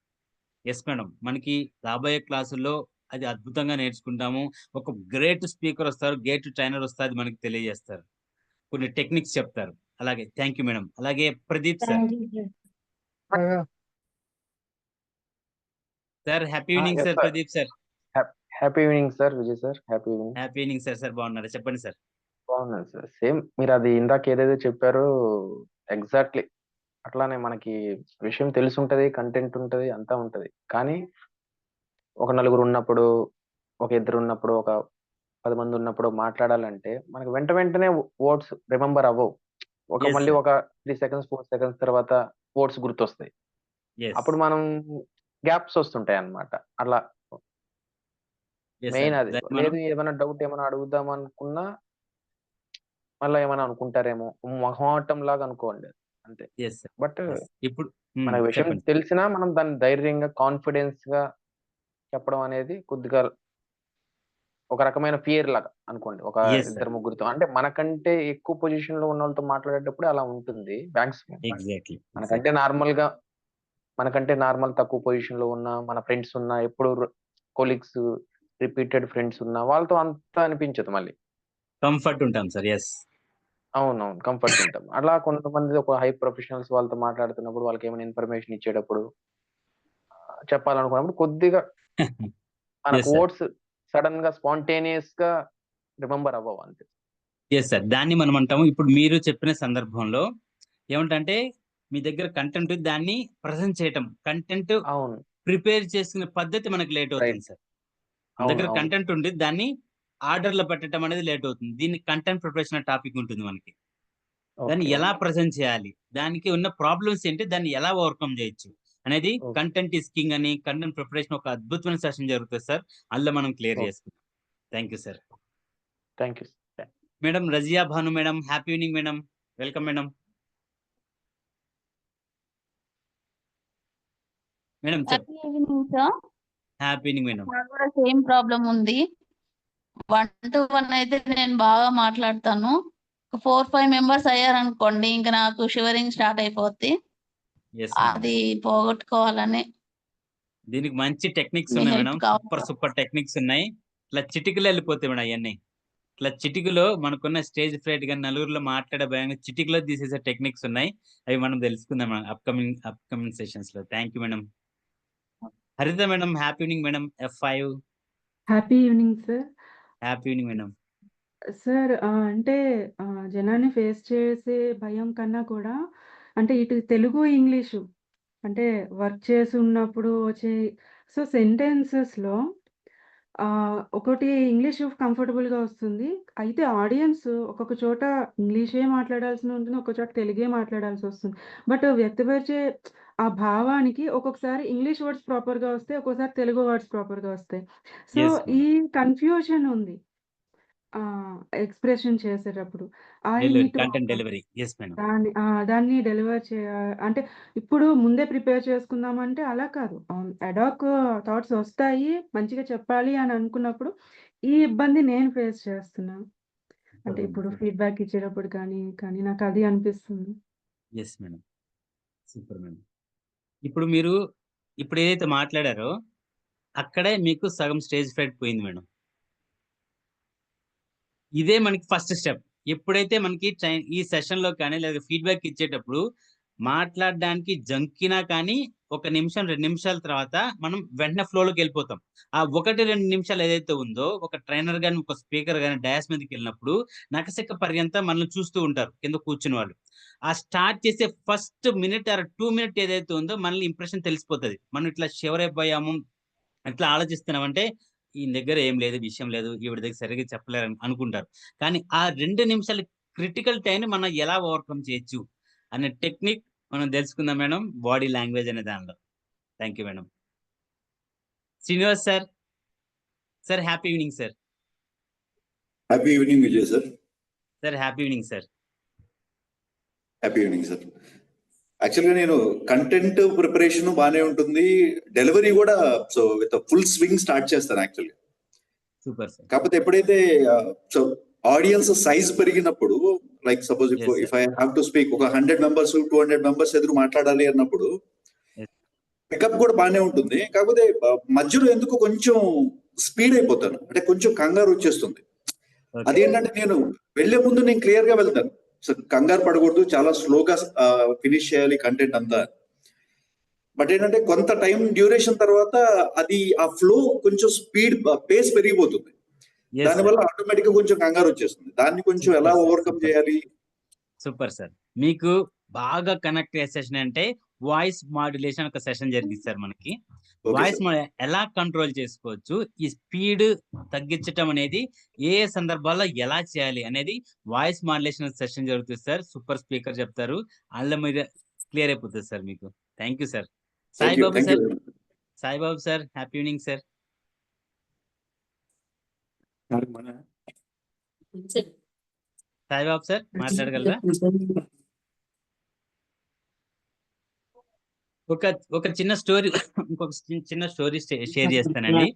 Yes madam. మనకి రాబోయే క్లాసుల్లో అది అద్భుతంగా నేర్చుకుంటాము. ఒక గ్రేట్ స్పీకర్ వస్తారు. గ్రేట్ ట్రైనర్ వస్తారు. అది మనకి తెలియజేస్తారు. కొన్ని టెక్నిక్స్ చెప్తారు. అలాగే థ్యాంక్ యూ మేడం. అలాగే Pradeep sir. Thank you sir. Sir happy evening yes, sir. sir. Pradeep sir. Happy evening sir, Vijay sir. Happy evening. Happy evening sir. Sir బాగున్నారా? చెప్పండి సార్. బాగున్నాను సార్. సేమ్ మీరు అది ఇందాక ఏదైతే చెప్పారో ఎగ్జాక్ట్లీ అట్లానే మనకి విషయం తెలిసి ఉంటది, కంటెంట్ ఉంటది, అంతా ఉంటది. కానీ ఒక నలుగురు ఉన్నప్పుడు, ఒక ఇద్దరు ఉన్నప్పుడు, ఒక 10 మంది ఉన్నప్పుడు మాట్లాడాలంటే మనకి వెంటనే వర్డ్స్ రిమెంబర్ అవ్వవు. Yes, మళ్ళీ sir. ఒక 3 సెకండ్స్ 4 సెకండ్స్ తర్వాత వర్డ్స్ గుర్తొస్తాయి. Yes. అప్పుడు మనం గ్యాప్స్ వస్తుంటాయి అన్నమాట. అట్లా Yes, మెయిన్ sir. అది. That మనం లేదు ఏమైనా డౌట్ ఏమైనా అడుగుదాం అనుకున్నా మళ్ళీ ఏమైనా అనుకుంటారేమో, మొహమాటం లాగా అనుకోండి అంతే. yes, sir. But Yes. ఇప్పుడు మన విషయం చెప్పండి. తెలిసినా మనం దాన్ని ధైర్యంగా కాన్ఫిడెన్స్ గా చెప్పడం అనేది కొద్దిగా ఒక రకమైన ఫియర్ లాగా అనుకోండి. ఒక Yes, sir. ఇద్దరు ముగ్గురితో అంటే మనకంటే ఎక్కువ పొజిషన్ లో ఉన్న వాళ్ళతో మాట్లాడేటప్పుడు అలా ఉంటుంది. Banks Exactly. మనకంటే నార్మల్ తక్కువ పొజిషన్ లో ఉన్న మన ఫ్రెండ్స్ ఉన్న, ఎప్పుడు కొలీగ్స్, రిపీటెడ్ ఫ్రెండ్స్ ఉన్న వాళ్ళతో అంత అనిపించదు మళ్ళీ. కంఫర్ట్ ఉంటాం సార్. ఎస్. అవునవును, కంఫర్ట్ ఉంటాం. అలా కొంతమంది ఒక హై ప్రొఫెషనల్స్ వాళ్ళతో మాట్లాడుతున్నప్పుడు, వాళ్ళకి ఏమైనా ఇన్ఫర్మేషన్ ఇచ్చేటప్పుడు, చెప్పాలనుకున్నప్పుడు కొద్దిగా మన Yes, sir. కోడ్స్ సడన్ గా స్పాంటేనియస్ గా రిమెంబర్ అవ్వవు అంతే. Yes sir. దాన్ని మనం అంటాము. ఇప్పుడు మీరు చెప్పిన సందర్భంలో ఏమంటే మీ దగ్గర కంటెంట్ దాన్ని ప్రజెంట్ చేయటం, కంటెంట్ అవును ప్రిపేర్ చేసుకునే పద్ధతి మనకి లేట్ అవుతుంది సార్. మన దగ్గర అవును. కంటెంట్ ఉండి దాన్ని ఆర్డర్ లో పెట్టడం అనేది లేట్ అవుతుంది. దీన్ని కంటెంట్ ప్రిపరేషన్ టాపిక్ ఉంటుంది మనకి. దాన్ని Okay. ఎలా ప్రజెంట్ చేయాలి, దానికి ఉన్న ప్రాబ్లమ్స్ ఏంటి, దాన్ని ఎలా ఓవర్కమ్ చేయొచ్చు అనేది Okay. కంటెంట్ ఇస్ కింగ్ అని కంటెంట్ ప్రిపరేషన్ ఒక అద్భుతమైన సెషన్ జరుగుతుంది సార్. అందులో మనం క్లియర్ Okay. చేసుకుందాం. Thank you sir. Thank you. Madam Razia Bhanu madam, happy evening madam. Welcome madam. Madam happy evening sir. Happy evening madam. నాకు కూడా సేమ్ ప్రాబ్లం ఉంది. 1 to 1 అయితే నేను బాగా మాట్లాడతాను. 4-5 మెంబర్స్ అయ్యారనుకోండి ఇంకా నాకు షివరింగ్ స్టార్ట్ అయిపోద్ది. ఎస్ అది పోగొట్టుకోవాలని దీనికి మంచి టెక్నిక్స్ మీ ఉన్నాయి help మేడం. కావాలి. సూపర్ టెక్నిక్స్ ఉన్నాయి. ఇట్లా చిటికలు వెళ్ళిపోతాయి మేడం అవన్నీ. ఇట్లా చిటికలో మనకున్న స్టేజ్ ఫ్రైట్ గా నలుగురిలో మాట్లాడే భయంగా చిటికలో తీసేసే టెక్నిక్స్ ఉన్నాయి. అవి మనం తెలుసుకుందాం మేడం అప్కమింగ్ సెషన్స్ లో. Thank you madam. Haritha madam happy evening madam. F5 happy evening sir. Happy evening madam. Sir అంటే జనాన్ని ఫేస్ చేసే భయం కన్నా కూడా అంటే ఇటు తెలుగు, ఇంగ్లీషు అంటే వర్క్ చేసి ఉన్నప్పుడు వచ్చే సెంటెన్సెస్‌లో ఒకటి ఇంగ్లీషు కంఫర్టబుల్‌గా వస్తుంది. అయితే ఆడియన్స్ ఒక్కొక్క చోట ఇంగ్లీషే మాట్లాడాల్సి ఉంటుంది. ఒక్క చోట తెలుగే మాట్లాడాల్సొస్తుంది. బట్ వ్యక్తపరిచే ఆ భావానికి ఒక్కొక్కసారి ఇంగ్లీష్ వర్డ్స్ ప్రాపర్‌గా వస్తాయి. ఒక్కోసారి తెలుగు వర్డ్స్ ప్రాపర్‌గా వస్తాయి. Yes, ఈ కన్‌ఫ్యూజన్ ఉంది. ఎక్స్‌ప్రెషన్ చేసేటప్పుడు. I delivery, need to content delivery. Yes madam. దాన్ని డెలివర్ అంటే ఇప్పుడు ముందే ప్రిపేర్ చేసుకుందామంటే అలా కాదు. అడాక్ థాట్స్ వస్తాయి. మంచిగా చెప్పాలి అని అనుకున్నప్పుడు ఈ ఇబ్బంది నేను ఫేస్ చేస్తున్నాను. అంటే ఇప్పుడు ఫీడ్‌బ్యాక్ ఇచ్చేటప్పుడు కానీ నాకు అది అనిపిస్తుంది. Yes madam. Super madam. ఇప్పుడు మీరు ఏదైతే మాట్లాడారో అక్కడే మీకు సగం స్టేజ్ ఫ్రైట్ పోయింది మేడం. ఇదే మనకి ఫస్ట్ స్టెప్. ఎప్పుడైతే మనకి ఈ సెషన్ లో కానీ లేదా ఫీడ్బ్యాక్ ఇచ్చేటప్పుడు మాట్లాడడానికి జంకినా కానీ 1 నిమిషం 2 నిమిషాల తర్వాత మనం వెంటనే ఫ్లోలోకి వెళ్ళిపోతాం. ఆ 1-2 నిమిషాలు ఏదైతే ఉందో ఒక ట్రైనర్ గాని ఒక స్పీకర్ గాని డయాస్ మీదకి వెళ్ళినప్పుడు నకసిక పర్యంతం మనల్ని చూస్తూ ఉంటారు కింద కూర్చుని వాళ్ళు. ఆ స్టార్ట్ చేసే ఫస్ట్ మినిట్ ఆర్ 2 మినిట్ ఏదైతే ఉందో మనల్ని ఇంప్రెషన్ తెలిసిపోతుంది. మనం ఇట్లా షివర్ అయిపోయాము, ఇట్లా ఆలోచిస్తున్నామంటే ఈయన దగ్గర ఏం లేదు, విషయం లేదు, ఈవిడ దగ్గర సరిగ్గా చెప్పలేరు అనుకుంటారు. కానీ ఆ 2 నిమిషాలు క్రిటికల్ టైం మనం ఎలా ఓవర్కమ్ చేయొచ్చు అనే టెక్నిక్ మనం తెలుసుకుందాం మేడం. బాడీ లాంగ్వేజ్ అనే దానిలో. Thank you madam. Srinivas sir. Sir happy evening sir. Happy evening Vijay sir. Sir happy evening sir. Happy evening sir. యాక్చువల్గా నేను కంటెంట్ ప్రిపరేషన్ బాగానే ఉంటుంది, డెలివరీ కూడా so with full swing start చేస్తాను యాక్చువల్గా. Super sir. కాకపోతే ఎప్పుడైతే సో ఆడియన్స్ సైజ్ పెరిగినప్పుడు like suppose if I have to speak ఒక 100 మెంబర్స్ 200 మెంబర్స్ ఎదురు మాట్లాడాలి అన్నప్పుడు పికప్ కూడా బాగానే ఉంటుంది. కాకపోతే మధ్యలో ఎందుకు కొంచెం స్పీడ్ అయిపోతాను, అంటే కొంచెం కంగారు వచ్చేస్తుంది. అదేంటంటే నేను వెళ్లే ముందు నేను క్లియర్ గా వెళ్తాను, కంగారు పడకూడదు, చాలా స్లోగా ఫినిష్ చేయాలి కంటెంట్ అంతా. బట్ ఏంటంటే కొంత టైం డ్యూరేషన్ తర్వాత అది ఆ ఫ్లో కొంచెం స్పీడ్ పేస్ పెరిగిపోతుంది. దానివల్ల ఆటోమేటిక్ గా కొంచెం కంగారు వచ్చేస్తుంది. దాన్ని కొంచెం ఎలా ఓవర్కమ్ చేయాలి? Super sir. మీకు బాగా కనెక్ట్ అయ్యే సెషన్ అంటే వాయిస్ మాడ్యులేషన్ ఒక సెషన్ జరిగింది సార్ మనకి. వాయిస్ ఎలా కంట్రోల్ చేసుకోవచ్చు, ఈ స్పీడ్ తగ్గించటం అనేది ఏ సందర్భాల్లో ఎలా చేయాలి అనేది వాయిస్ మాడ్యులేషన్ సెషన్ జరుగుతుంది సార్. సూపర్ స్పీకర్ చెప్తారు, అందులో మీరు క్లియర్ అయిపోతుంది సార్ మీకు. Thank you sir. Saibabu sir, Saibabu sir, happy evening sir. Saibabu sir మాట్లాడగలరా? ఒక చిన్న స్టోరీ, ఇంకొక చిన్న స్టోరీ షేర్ చేస్తానండి.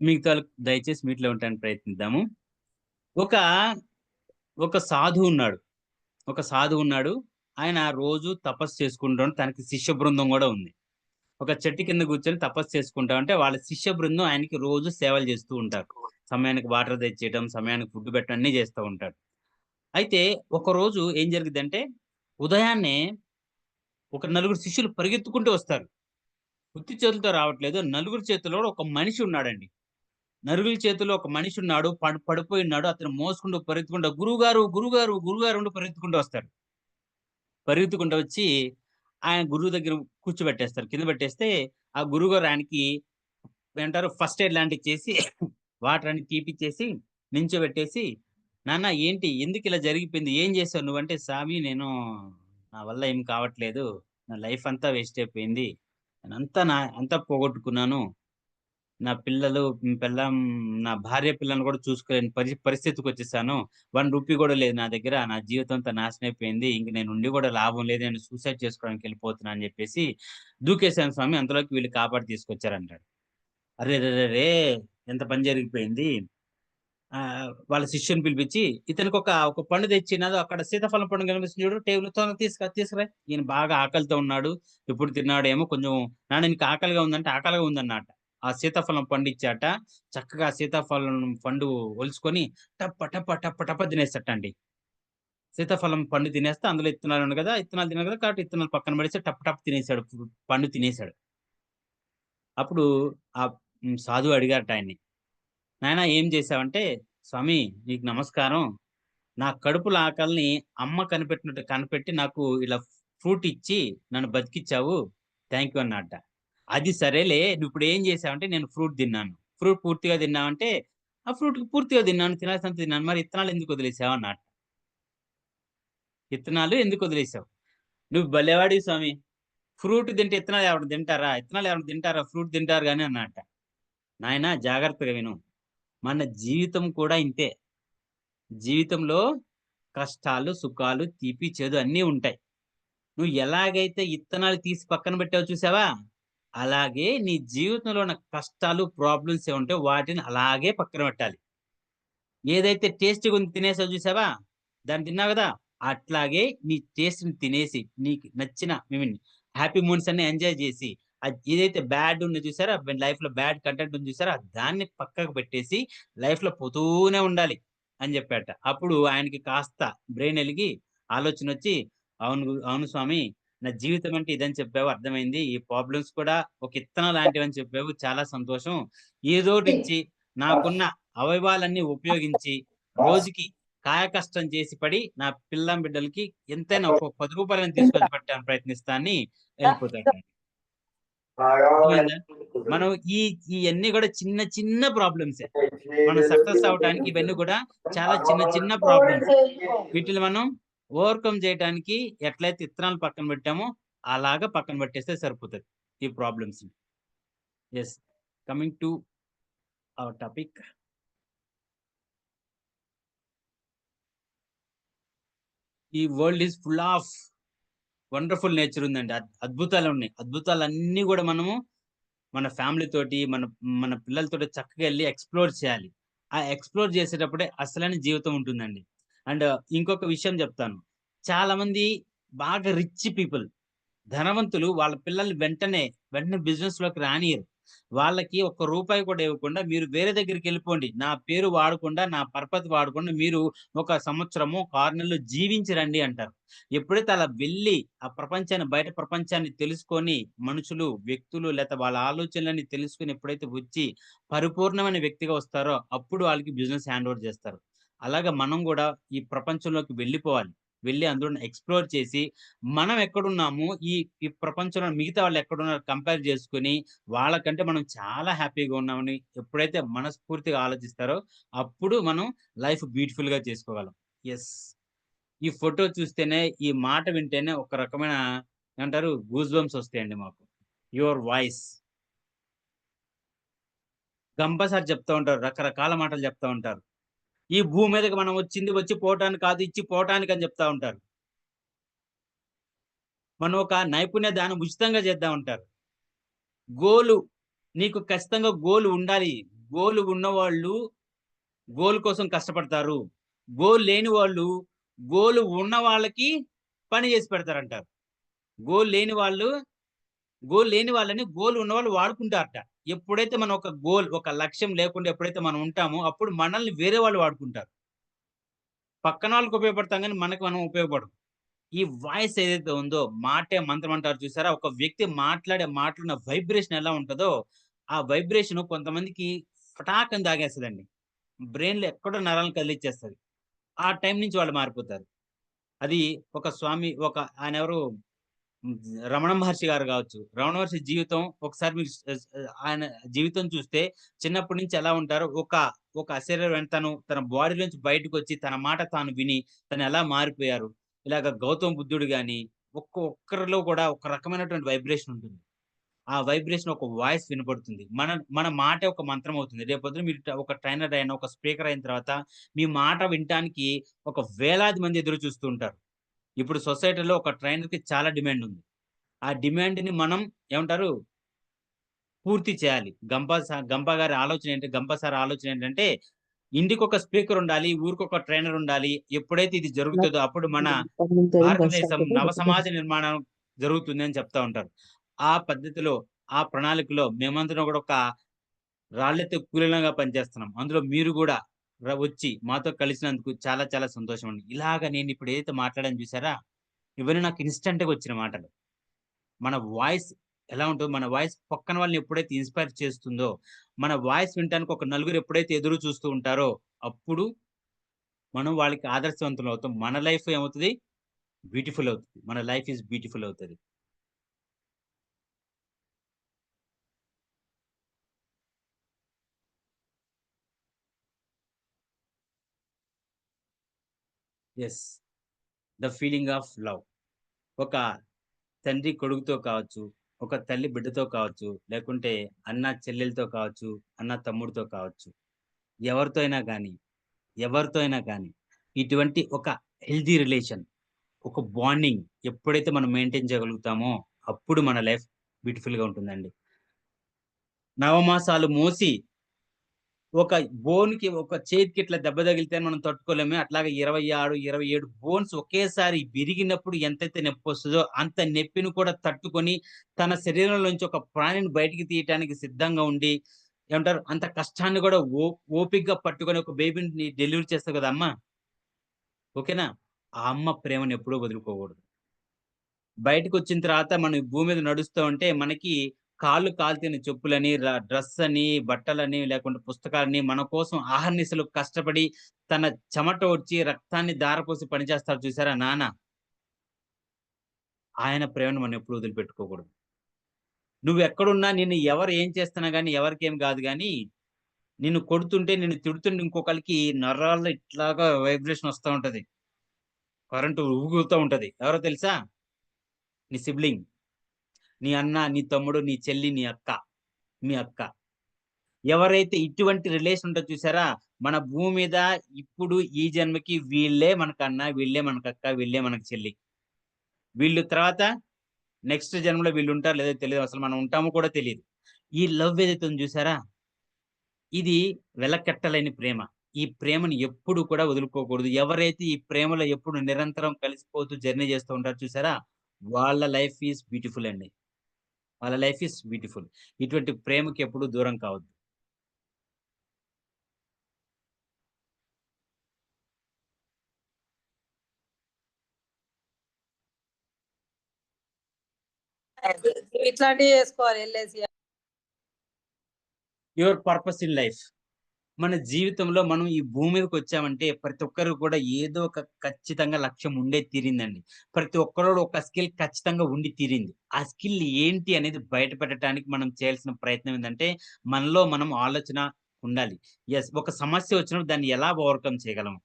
మీకు దయచేసి మీట్లో ఉండడానికి ప్రయత్నిద్దాము. ఒక సాధువు ఉన్నాడు. ఆయన రోజు తపస్సు చేసుకుంటాడు. తనకి శిష్య బృందం కూడా ఉంది. ఒక చెట్టు కింద కూర్చొని తపస్సు చేసుకుంటా ఉంటే వాళ్ళ శిష్య బృందం ఆయనకి రోజు సేవలు చేస్తూ ఉంటారు. సమయానికి వాటర్ తెచ్చేయడం, సమయానికి ఫుడ్ పెట్టడం అన్ని చేస్తూ ఉంటాడు. అయితే ఒక రోజు ఏం జరిగిందంటే, ఉదయాన్నే ఒక నలుగురు శిష్యులు పరిగెత్తుకుంటూ వస్తారు. ఉత్తి చేతులతో రావట్లేదు, నలుగురు చేతిలో ఒక మనిషి ఉన్నాడండి. నలుగురి చేతిలో ఒక మనిషి ఉన్నాడు, పడిపోయి ఉన్నాడు. అతను మోసుకుంటూ పరిగెత్తుకుంటూ గురువుగారు గురువుగారు గురువుగారు పరిగెత్తుకుంటూ వస్తారు. పరిగెత్తుకుంటూ వచ్చి ఆయన గురువు దగ్గర కూర్చోబెట్టేస్తారు. కింద పెట్టేస్తే ఆ గురువుగారు ఆయనకి ఏమంటారు ఫస్ట్ ఎయిడ్ లాంటివి చేసి వాటర్ అని తీపిచ్చేసి నించోబెట్టేసి, నాన్న ఏంటి, ఎందుకు ఇలా జరిగిపోయింది, ఏం చేశావు నువ్వంటే, స్వామి నేను నా వల్ల ఏం కావట్లేదు, నా లైఫ్ అంతా వేస్ట్ అయిపోయింది, అంతా పోగొట్టుకున్నాను, నా పిల్లం నా భార్య పిల్లలను కూడా చూసుకోలేని పరిస్థితికి వచ్చేసాను, 1 రూపీ కూడా లేదు నా దగ్గర, నా జీవితం అంతా నాశనం అయిపోయింది, ఇంక నేను ఉండి కూడా లాభం లేదు, నేను సూసైడ్ చేసుకోవడానికి వెళ్ళిపోతున్నా అని చెప్పేసి దూకేశాను స్వామి. అంతలోకి వీళ్ళు కాపాడి తీసుకొచ్చారంటాడు. అరే రే ఎంత పని జరిగిపోయింది. వాళ్ళ శిష్యుని పిలిపించి, ఇతనికి ఒక పండు తెచ్చినది, అక్కడ సీతాఫలం పండు కనిపిస్తుంది చూడు, టేబుల్ తీసుకురా, ఈయన బాగా ఆకలితో ఉన్నాడు, ఇప్పుడు తిన్నాడేమో, కొంచెం నాన్న నీకు ఆకలిగా ఉందంటే ఆకలిగా ఉందన్నమాట. ఆ సీతాఫలం పండు ఇచ్చాట. చక్కగా సీతాఫలం పండు ఒలుచుకొని టప్ప టప్ప టప్ప టప్ప తినేస్తటండి. సీతాఫలం పండు తినేస్తే అందులో ఇత్తనాలు ఉన్నాయి కదా, ఇత్తనాలు తిన్నాడు కదా, కాబట్టి ఇత్తనాలు పక్కన పడేసి టప్ టప్ తినేసాడు, పండు తినేసాడు. అప్పుడు ఆ సాధువు అడిగారట ఆయన్ని, నాయన ఏం చేశావంటే, స్వామి నీకు నమస్కారం, నా కడుపుల ఆకలిని అమ్మ కనిపెట్టి నాకు ఇలా ఫ్రూట్ ఇచ్చి నన్ను బతికిచ్చావు, థ్యాంక్ యూ అన్నట్ట. అది సరేలే, నువ్వు ఇప్పుడు ఏం చేసావంటే, నేను ఫ్రూట్ తిన్నాను. ఫ్రూట్ పూర్తిగా తిన్నావంటే, ఆ ఫ్రూట్ పూర్తిగా తిన్నాను, తినాల్సినంత తిన్నాను, మరి ఇత్తనాలు ఎందుకు వదిలేసావు అన్నట్టు. ఇత్తనాలు ఎందుకు వదిలేసావు? నువ్వు భలేవాడి స్వామి, ఫ్రూట్ తింటే ఇత్తనాలు ఎవరు తింటారా, ఫ్రూట్ తింటారు కానీ అన్నట్ట. నాయన జాగ్రత్తగా విను, మన జీవితం కూడా ఇంతే. జీవితంలో కష్టాలు, సుఖాలు, తీపి, చేదు అన్నీ ఉంటాయి. నువ్వు ఎలాగైతే ఇత్తనాలు తీసి పక్కన పెట్టావు చూసావా, అలాగే నీ జీవితంలో ఉన్న కష్టాలు, ప్రాబ్లమ్స్ ఏముంటే వాటిని అలాగే పక్కన పెట్టాలి. ఏదైతే టేస్ట్గా ఉంది తినేసావు చూసావా, దాన్ని తిన్నావు కదా, అట్లాగే నీ టేస్ట్ని తినేసి నీకు నచ్చిన హ్యాపీ మూమెంట్స్ అన్ని ఎంజాయ్ చేసి, ఏదైతే బ్యాడ్ ఉంది చూసారా, లైఫ్ లో బ్యాడ్ కంటెంట్ ఉంది చూసారా, దాన్ని పక్కకు పెట్టేసి లైఫ్ లో పోతూనే ఉండాలి అని చెప్పాట. అప్పుడు ఆయనకి కాస్త బ్రెయిన్ వెలిగి ఆలోచన వచ్చి, అవును స్వామి, నా జీవితం అంటే ఇదని చెప్పావు, అర్థమైంది, ఈ ప్రాబ్లమ్స్ కూడా ఒక ఇత్తనం లాంటివి అని చెప్పావు, చాలా సంతోషం, ఏదోటి ఇచ్చి నాకున్న అవయవాలన్నీ ఉపయోగించి రోజుకి కాయ కష్టం చేసి పడి నా బిడ్డలకి ఎంతైనా ఒక 10 రూపాయలను తీసుకొచ్చి పెట్టాలని ప్రయత్నిస్తా అని వెళ్ళిపోతాడు. మనం ఇవన్నీ కూడా చిన్న చిన్న ప్రాబ్లమ్సే. మనం సక్సెస్ అవడానికి ఇవన్నీ కూడా చాలా చిన్న చిన్న ప్రాబ్లమ్స్. వీటిని మనం ఓవర్కమ్ చేయడానికి ఎట్లయితే ఇత్తనాలు పక్కన పెట్టామో అలాగా పక్కన పెట్టేస్తే సరిపోతుంది ఈ problems. Yes, coming to our topic. ఈ world is full of wonderful nature ఉందండి, అద్భుతాలు ఉన్నాయి. అద్భుతాలన్నీ కూడా మనము మన ఫ్యామిలీ తోటి, మన పిల్లలతోటి చక్కగా వెళ్ళి ఎక్స్ప్లోర్ చేయాలి. ఆ ఎక్స్ప్లోర్ చేసేటప్పుడే అసలైన జీవితం ఉంటుందండి. అండ్ ఇంకొక విషయం చెప్తాను, చాలా మంది బాగా రిచ్ పీపుల్, ధనవంతులు వాళ్ళ పిల్లల్ని వెంటనే బిజినెస్ లోకి రానియరు. వాళ్ళకి ఒక్క రూపాయి కూడా ఇవ్వకుండా మీరు వేరే దగ్గరికి వెళ్ళిపోండి. నా పేరు వాడకుండా, నా పరపతి వాడకుండా మీరు ఒక సంవత్సరము, ఒక 6 నెలలు జీవించి రండి అంటారు. ఎప్పుడైతే అలా వెళ్ళి ఆ ప్రపంచాన్ని, బయట ప్రపంచాన్ని తెలుసుకొని మనుషులు, వ్యక్తులు లేతే వాళ్ళ ఆలోచనలన్నీ తెలుసుకొని ఎప్పుడైతే వచ్చి పరిపూర్ణమైన వ్యక్తిగా వస్తారో అప్పుడు వాళ్ళకి బిజినెస్ హ్యాండ్ ఓవర్ చేస్తారు. అలాగా మనం గూడా ఈ ప్రపంచంలోకి వెళ్ళిపోవాలి. వెళ్లి అందులోని ఎక్స్‌ప్లోర్ చేసి మనం ఎక్కడున్నాము, ఈ ఈ ప్రపంచంలో మిగతా వాళ్ళు ఎక్కడున్నారో కంపేర్ చేసుకొని వాళ్ళకంటే మనం చాలా హ్యాపీగా ఉన్నామని ఎప్పుడైతే మనస్ఫూర్తిగా ఆలోచిస్తారో అప్పుడు మనం లైఫ్ బ్యూటిఫుల్‌గా చేసుకోగలం. యెస్. ఈ ఫోటో చూస్తేనే, ఈ మాట వింటేనే ఒక రకమైన ఏమంటారు గూస్ బంప్స్ వస్తాయండి మాకు. Your voice. గంప సార్ చెప్తా ఉంటారు. రకరకాల మాటలు చెప్తా ఉంటారు. ఈ భూమి మీదకి మనం వచ్చింది వచ్చి పోవటానికి కాదు, ఇచ్చి పోవటానికి అని చెప్తా ఉంటారు. మనం ఒక నైపుణ్య దానం ఉచితంగా చేద్దాం అంటారు. గోలు నీకు ఖచ్చితంగా గోల్ ఉండాలి. గోల్ ఉన్నవాళ్ళు గోల్ కోసం కష్టపడతారు. గోల్ లేని వాళ్ళు గోల్ ఉన్న వాళ్ళకి పని చేసి పెడతారంటారు. గోల్ లేని వాళ్ళు గోల్ లేని వాళ్ళని గోల్ ఉన్నవాళ్ళు వాడుకుంటారట. ఎప్పుడైతే మనం ఒక గోల్, ఒక లక్ష్యం లేకుండా ఎప్పుడైతే మనం ఉంటామో అప్పుడు మనల్ని వేరే వాళ్ళు వాడుకుంటారు. పక్కన వాళ్ళకి ఉపయోగపడతాం గానీ మనకు మనం ఉపయోగపడం. ఈ వాయిస్ ఏదైతే ఉందో మాటే మంత్రం అంటారు చూసారా? ఒక వ్యక్తి మాట్లాడే మాటలున్న వైబ్రేషన్ ఎలా ఉంటదో, ఆ వైబ్రేషన్ కొంతమందికి ఫటాకని తాగేస్తదండి. బ్రెయిన్‌లో ఎక్కడో నరాలను కదిలిచ్చేస్తది. ఆ టైం నుంచి వాళ్ళు మారిపోతారు. అది ఒక స్వామి ఆయనెవరు రమణ మహర్షి గారు గావచ్చు. రమణ మహర్షి జీవితం ఒకసారి మీరు ఆయన జీవితం చూస్తే చిన్నప్పటి నుంచి ఎలా ఉంటారో ఒక అశరీరమైన తన బాడీలోంచి బయటకొచ్చి తన మాట తాను విని తను ఎలా మారిపోయారు. ఇలాగ గౌతమ బుద్ధుడు గాని ఒక్కరిలో కూడా ఒక రకమైనటువంటి వైబ్రేషన్ ఉంటుంది. ఆ వైబ్రేషన్ ఒక వాయిస్ వినపడుతుంది. మన మాటే ఒక మంత్రం అవుతుంది. రేపొద్దున మీరు ఒక ట్రైనర్ అయిన, ఒక స్పీకర్ అయిన తర్వాత మీ మాట వినటానికి ఒక వేలాది మంది ఎదురు చూస్తూ ఉంటారు. ఇప్పుడు సొసైటీలో ఒక ట్రైనర్‌కి చాలా డిమాండ్ ఉంది. ఆ డిమాండ్‌ని మనం ఏమంటారు పూర్తి చేయాలి. గంప గారి ఆలోచన ఏంటి? గంప సార్ ఆలోచన ఏంటంటే ఇంటికొక స్పీకర్ ఉండాలి. ఊరికొక ట్రైనర్ ఉండాలి. ఎప్పుడైతే ఇది జరుగుతదో అప్పుడు మన భారతదేశం నవ సమాజ నిర్మాణం జరుగుతుంది అని చెప్తా ఉంటారు. ఆ పద్ధతిలో, ఆ ప్రణాళికలో మేమందరం కూడా ఒక రాళ్ళెత్తు కూలీలంగా పనిచేస్తున్నాం. అందులో మీరు గూడా వచ్చి మాతో కలిసినందుకు చాలా చాలా సంతోషమండి. ఇలాగ నేనిప్పుడు ఏదైతే మాట్లాడానో చూసారా? ఇవన్నీ నాకు ఇన్‌స్టంట్‌గా వచ్చిన మాటలు. మన వాయిస్ ఎలా ఉంటదో, మన వాయిస్ పక్కన వాళ్ళని ఎప్పుడైతే ఇన్‌స్పైర్ చేస్తుందో, మన వాయిస్ వినటానికి ఒక నలుగురు ఎప్పుడైతే ఎదురు చూస్తూ ఉంటారో, అప్పుడు మనం వాళ్ళకి ఆదర్శవంతులవుతాం. మన లైఫ్ ఏమవుతది? బ్యూటిఫుల్ అవుతది. మన లైఫ్ ఈస్ బ్యూటిఫుల్ అవుతది. Yes. The feeling of love. ఒక తండ్రి కొడుకుతో కావచ్చు, ఒక తల్లి బిడ్డతో కావచ్చు, లేకుంటే అన్న చెల్లెలతో కావచ్చు, అన్న తమ్ముడితో కావచ్చు. ఎవరితో అయినా గానీ, ఎవరితో అయినా గానీ, ఇటువంటి ఒక హెల్తీ రిలేషన్, ఒక బాండింగ్ ఎప్పుడైతే మనం మెయింటైన్ చేయగలుగుతామో, అప్పుడు మన లైఫ్ బ్యూటిఫుల్‌గా ఉంటుందండి. నవమాసాలు మోసి ఒక ఒక చేతికి ఇట్లా దెబ్బ తగిలితే మనం తట్టుకోలేమే. అట్లాగే 26, 27 బోన్స్ ఒకేసారి విరిగినప్పుడు ఎంతైతే నొప్పొస్తదో, అంత నొప్పిని కూడా తట్టుకొని, తన శరీరంలోంచి ఒక ప్రాణిని బయటికి తీయటానికి సిద్ధంగా ఉండి, ఏమంటారు అంత కష్టాన్ని కూడా ఓపికగా పట్టుకొని ఒక బేబీని డెలివరీ చేస్తది కదా అమ్మ. ఓకేనా? ఆ అమ్మ ప్రేమను ఎప్పుడూ వదులుకోకూడదు. బయటకొచ్చిన తర్వాత మనం ఈ భూమి మీద నడుస్తూ ఉంటే మనకి కాళ్ళు కాలిన చెప్పులని, డ్రెస్ అని, బట్టలని, లేకుంటే పుస్తకాలని మన కోసం అహర్నిశలు కష్టపడి తన చెమట ఓడ్చి రక్తాన్ని ధారపోసి పనిచేస్తాడు చూసారా నాన్న. ఆయన ప్రేమను మనం ఎప్పుడు వదిలిపెట్టుకోకూడదు. నువ్వెక్కడున్నా నిన్ను ఎవరు ఏం చేస్తున్నా గాని ఎవరికేం గాదు గానీ, నిన్ను కొడుతుంటే, నిన్ను తిడుతుంటే ఇంకొకళ్ళకి నరాల్లో ఇట్లాగా వైబ్రేషన్ వస్తా ఉంటది. కరెంటు ఊగుతా ఉంటది. ఎవరో తెలుసా? నీ సిబ్లింగ్. నీ అన్న, నీ తమ్ముడు, నీ చెల్లి, నీ అక్క. మీ అక్క. ఎవరైతే ఇటువంటి రిలేషన్ ఉంటది చూసారా? మన భూమి మీద ఇప్పుడు ఈ జన్మకి వీళ్ళే మనకన్న, వీళ్ళే మనకక్క, వీళ్ళే మనకు చెల్లి. వీళ్ళు తర్వాత నెక్స్ట్ జన్మలో వీళ్ళుంటారో లేదో తెలీదు. అసలు మనం ఉంటామో కూడా తెలీదు. ఈ లవ్ ఏదైతే ఉందో చూసారా? ఇది వెలకట్టలేని ప్రేమ. ఈ ప్రేమను ఎప్పుడు కూడా వదులుకోకూడదు. ఎవరైతే ఈ ప్రేమలో ఎప్పుడు నిరంతరం కలిసిపోతూ జర్నీ చేస్తూ ఉంటారో చూసారా? వాళ్ళ లైఫ్ ఈస్ బ్యూటిఫుల్ అండి. వాళ్ళ లైఫ్ ఈస్ బ్యూటిఫుల్. ఇటువంటి ప్రేమకి ఎప్పుడు దూరం కావద్దు. ఇట్లాంటివి చేసుకోవాలి LIC. Your purpose in life. మన జీవితంలో మనం ఈ భూమి మీదకి వచ్చామంటే ప్రతి ఒక్కరు కూడా ఏదో ఒక ఖచ్చితంగా లక్ష్యం ఉండే తీరిందండి. ప్రతి ఒక్కరు ఒక స్కిల్ ఖచ్చితంగా ఉండి తీరింది. ఆ స్కిల్ ఏంటి అనేది బయట పెట్టడానికి మనం చేయాల్సిన ప్రయత్నం ఏంటంటే మనలో మనం ఆలోచన ఉండాలి. యెస్, ఒక సమస్య వచ్చినప్పుడు దాన్ని ఎలా ఓవర్‌కమ్ చేయగలం?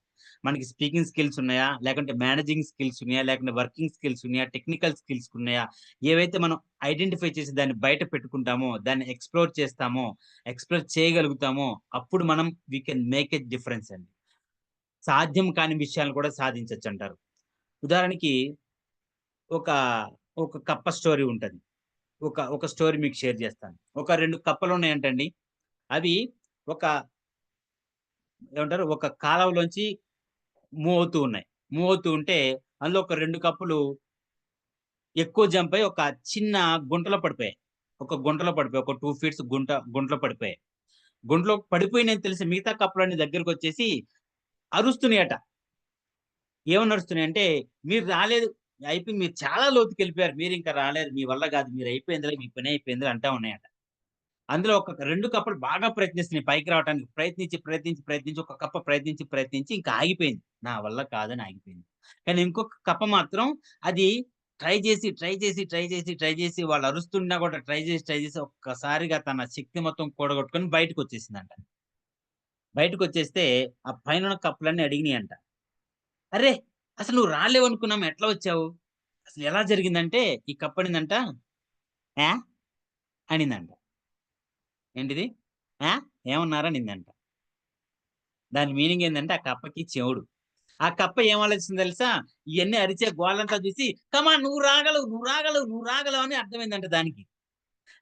మనకి స్పీకింగ్ స్కిల్స్ ఉన్నాయా? లేకుంటే మేనేజింగ్ స్కిల్స్ ఉన్నాయా? లేకుంటే వర్కింగ్ స్కిల్స్ ఉన్నాయా? టెక్నికల్ స్కిల్స్ ఉన్నాయా? ఏవైతే మనం ఐడెంటిఫై చేసి దాన్ని బయట పెట్టుకుంటామో, దాన్ని ఎక్స్‌ప్లోర్ చేస్తామో, ఎక్స్‌ప్లోర్ చేయగలుగుతామో అప్పుడు మనం we can make a difference అండి. సాధ్యం కాని విషయాలను కూడా సాధించొచ్చంటారు. ఉదాహరణకి ఒక, ఒక కప్ప స్టోరీ ఉంటది. ఒక స్టోరీ మీకు షేర్ చేస్తాను. ఒక 2 కప్పలున్నాయంటండి. అవి ఒక ఏమంటారు? ఒక కాలవలోంచి మూవ్ అవుతూ ఉన్నాయి. మూవ్ అవుతూ ఉంటే అందులో ఒక 2 కప్పలు ఎక్కువ జంప్ అయ్యి ఒక చిన్న గుంటలో పడిపోయాయి. ఒక గుంటలో పడిపోయాయి. ఒక 2 ఫీట్స్ గుంటలో పడిపోయాయి. గుంటలో పడిపోయినాయని తెలిసి మిగతా కప్పలన్నీ దగ్గరకొచ్చేసి అరుస్తున్నాయట. ఏమని అరుస్తున్నాయంటే, "మీరు రాలేదు. అయిపోయింది. మీరు చాలా లోతుకెళ్ళిపోయారు. మీరింక రాలేరు. మీ వల్ల గాదు. మీరయిపోయిందిలే. మీ పని అయిపోయిందిలే" అంటా ఉన్నాయట. అందులో ఒక 2 కప్పలు బాగా ప్రయత్నిస్తున్నాయి పైకి రావటానికి. ప్రయత్నించి ఒక కప్ప ప్రయత్నించి ఇంకా ఆగిపోయింది. నా వల్ల కాదని ఆగిపోయింది. కానీ ఇంకొక కప్ప మాత్రం అది ట్రై చేసి వాళ్ళు అరుస్తున్నా కూడా ట్రై చేసి ఒక్కసారిగా తన శక్తి మొత్తం కూడగొట్టుకొని బయటకొచ్చేసిందంట. బయటకొచ్చేస్తే ఆ పైనున్న కప్పలన్నీ అడిగినియంట. "అరె! అసలు నువ్వు రాలేవనుకున్నాం. ఎట్లా వచ్చావు?" అసలు ఎలా జరిగిందంటే ఈ కప్పనిందంట, "ఆ?" అనిందంట. ఏంటిది? ఆ? ఏమన్నారు అనిందంట. దాని మీనింగ్ ఏందంటే ఆ కప్పకి చెవుడు. ఆ కప్ప ఏం ఆలోచించిందో తెలుసా? ఇయన్నీ అరిచే గోలంతా చూసి కమాన్ నువ్వు రాగలవు అని అర్థమైందంట దానికి.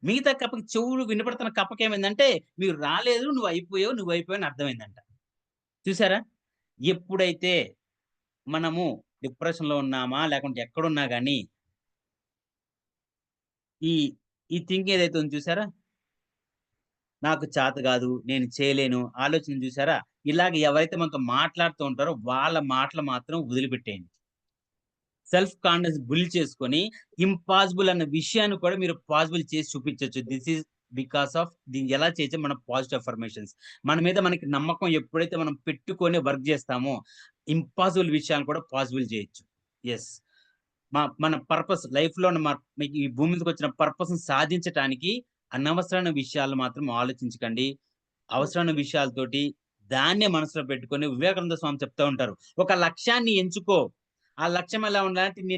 మిగతా కప్పకి చెవులు వినపడుతున్న కప్పకేమైందంటే మీరు రాలేదు నువ్వయిపోయావు అని అర్థమైందంట. చూసారా? ఎప్పుడైతే మనము డిప్రెషన్‌లో ఉన్నామా లేకుంటే ఎక్కడున్నా గాని ఈ ఈ థింకింగ్ ఏదైతే ఉందో చూసారా? నాకు చేత గాదు, నేను చేయలేను, ఆలోచన చూసారా? ఇలాగ ఎవరైతే మనతో మాట్లాడుతూ ఉంటారో వాళ్ళ మాటలు మాత్రం వదిలిపెట్టేయండి. సెల్ఫ్ కాన్ఫిడెన్స్ బిల్డ్ చేసుకొని ఇంపాసిబుల్ అన్న విషయాన్ని కూడా మీరు పాసిబుల్ చేసి చూపించొచ్చు. దిస్ ఈస్ బికాస్ ఆఫ్ దీన్ని ఎలా చేయొచ్చు మన పాజిటివ్ అఫర్మేషన్స్. మన మీద మనకి నమ్మకం ఎప్పుడైతే మనం పెట్టుకొని వర్క్ చేస్తామో ఇంపాసిబుల్ విషయాలను కూడా పాసిబుల్ చేయొచ్చు. యెస్. మన పర్పస్ లైఫ్‌లో మీకు ఈ భూమి మీదకొచ్చిన పర్పస్‌ని సాధించటానికి అనవసరమైన విషయాలు మాత్రం ఆలోచించకండి. అవసరమైన విషయాలతోటి దాన్నే మనసులో పెట్టుకొని వివేకానంద స్వామి చెప్తా ఉంటారు. ఒక లక్ష్యాన్ని ఎంచుకో. ఆ లక్ష్యం ఎలా ఉండాలంటే నీ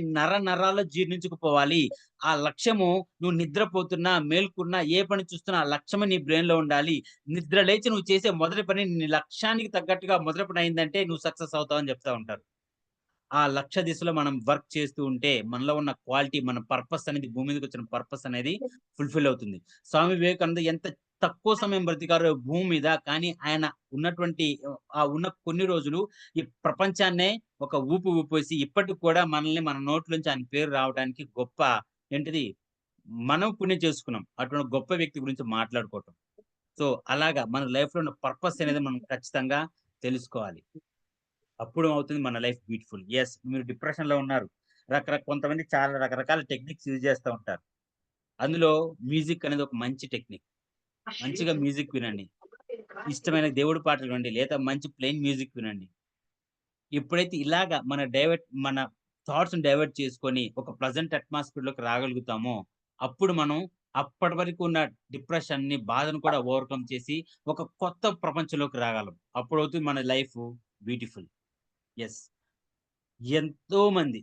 నరాల్లో జీర్ణించుకుపోవాలి. ఆ లక్ష్యము నువ్వు నిద్రపోతున్నా, మేల్కున్నా, ఏ పని చూస్తున్నా ఆ లక్ష్యమే నీ బ్రెయిన్‌లో ఉండాలి. నిద్ర లేచి నువ్వు చేసే మొదటి పని నీ లక్ష్యానికి తగ్గట్టుగా మొదటి పని అయిందంటే నువ్వు సక్సెస్ అవుతావని చెప్తా ఉంటారు. ఆ లక్ష్య దిశలో మనం వర్క్ చేస్తూ ఉంటే మనలో ఉన్న క్వాలిటీ మన పర్పస్ అనేది భూమి మీదకొచ్చిన పర్పస్ అనేది ఫుల్‌ఫిల్ అవుతుంది. స్వామి వివేకానంద ఎంత తక్కువ సమయం బ్రతికారో భూమి మీద. కానీ ఆయన ఉన్నటువంటి ఉన్న కొన్ని రోజులు ఈ ప్రపంచాన్నే ఒక ఊపేసి ఇప్పటికి కూడా మనల్ని మన నోట్లోంచి ఆయన పేరు రావడానికి గొప్ప ఏంటిది మనం పుణ్యం చేసుకున్నాం. అటువంటి గొప్ప వ్యక్తి గురించి మాట్లాడుకోవటం. సో, అలాగా మన లైఫ్‌లో ఉన్న పర్పస్ అనేది మనం ఖచ్చితంగా తెలుసుకోవాలి. అప్పుడు అవుతుంది మన లైఫ్ బ్యూటిఫుల్. యెస్, మీరు డిప్రెషన్‌లో ఉన్నారు. కొంతమంది చాలా రకరకాల టెక్నిక్స్ యూజ్ చేస్తా ఉంటారు. అందులో మ్యూజిక్ అనేది ఒక మంచి టెక్నిక్. మంచిగా మ్యూజిక్ వినండి. ఇష్టమైన దేవుడి పాటలు వినండి. లేదా మంచి ప్లెయిన్ మ్యూజిక్ వినండి. ఎప్పుడైతే ఇలాగ మన థాట్స్‌ని డైవర్ట్ చేసుకొని ఒక ప్లెజెంట్ అట్మాస్ఫియర్‌లోకి రాగలుగుతామో, అప్పుడు మనం అప్పటి వరకు ఉన్న డిప్రెషన్‌ని, బాధను కూడా ఓవర్‌కమ్ చేసి ఒక కొత్త ప్రపంచంలోకి రాగలం. అప్పుడవుతుంది మన లైఫ్ బ్యూటిఫుల్. యెస్. ఎంతోమంది,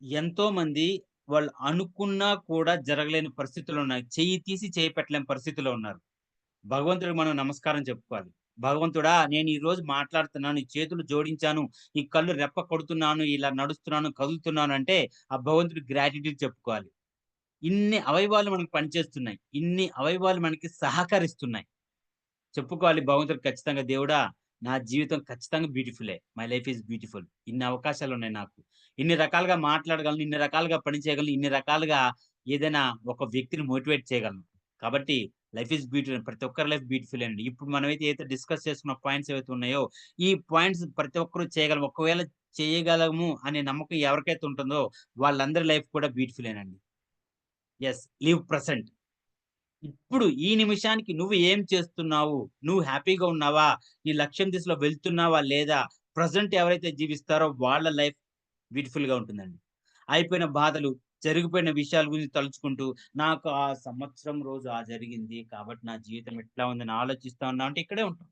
ఎంతోమంది వాళ్ళు అనుకున్నా కూడా జరగలేని పరిస్థితుల్లో ఉన్నాయి. చెయ్యి తీసి చేయి పెట్టలేని పరిస్థితిలో ఉన్నారు. భగవంతుడికి మనం నమస్కారం చెప్పుకోవాలి. భగవంతుడా! నేను ఈరోజు మాట్లాడుతున్నాను, ఈ చేతులు జోడించాను, ఈ కళ్ళు రెప్ప కొడుతున్నాను, ఇలా నడుస్తున్నాను, కదులుతున్నాను అంటే ఆ భగవంతుడికి గ్రాటిట్యూడ్ చెప్పుకోవాలి. ఇన్ని అవయవాలు మనకు పనిచేస్తున్నాయి. ఇన్ని అవయవాలు మనకి సహకరిస్తున్నాయి. చెప్పుకోవాలి భగవంతుడికి ఖచ్చితంగా దేవుడా! నా జీవితం ఖచ్చితంగా బ్యూటిఫులే. My life is beautiful. ఇన్ని అవకాశాలున్నాయి నాకు. ఇన్ని రకాలుగా మాట్లాడగలను, ఇన్ని రకాలుగా పని చేయగలను, ఇన్ని రకాలుగా ఏదైనా ఒక వ్యక్తిని మోటివేట్ చేయగలను. కాబట్టి లైఫ్ ఈజ్ బ్యూటిఫుల్. ప్రతి ఒక్కరి లైఫ్ బ్యూటిఫుల్ అండి. ఇప్పుడు మనమైతే ఏదైతే డిస్కస్ చేసుకున్న పాయింట్స్ ఏవైతే ఉన్నాయో, ఈ పాయింట్స్ ప్రతి ఒక్కరు చేయగలం. ఒకవేళ చేయగలము అనే నమ్మకం ఎవరికైతే ఉంటుందో వాళ్ళందరి లైఫ్ కూడా బ్యూటిఫులేనండి. యెస్. Live present. ఇప్పుడు ఈ నిమిషానికి నువ్వు ఏం చేస్తున్నావు? నువ్వు హ్యాపీగా ఉన్నావా? నీ లక్ష్యం దిశలో వెళ్తున్నావా లేదా? ప్రెజెంట్ ఎవరైతే జీవిస్తారో వాళ్ళ లైఫ్ బ్యూటిఫుల్‌గా ఉంటుందండి. అయిపోయిన బాధలు, జరిగిపోయిన విషయాల గురించి తలుచుకుంటూ, నాకు ఆ సంవత్సరం రోజు జరిగింది. కాబట్టి నా జీవితం ఎట్లా ఉందని ఆలోచిస్తా ఉన్నాం అంటే ఇక్కడే ఉంటాం.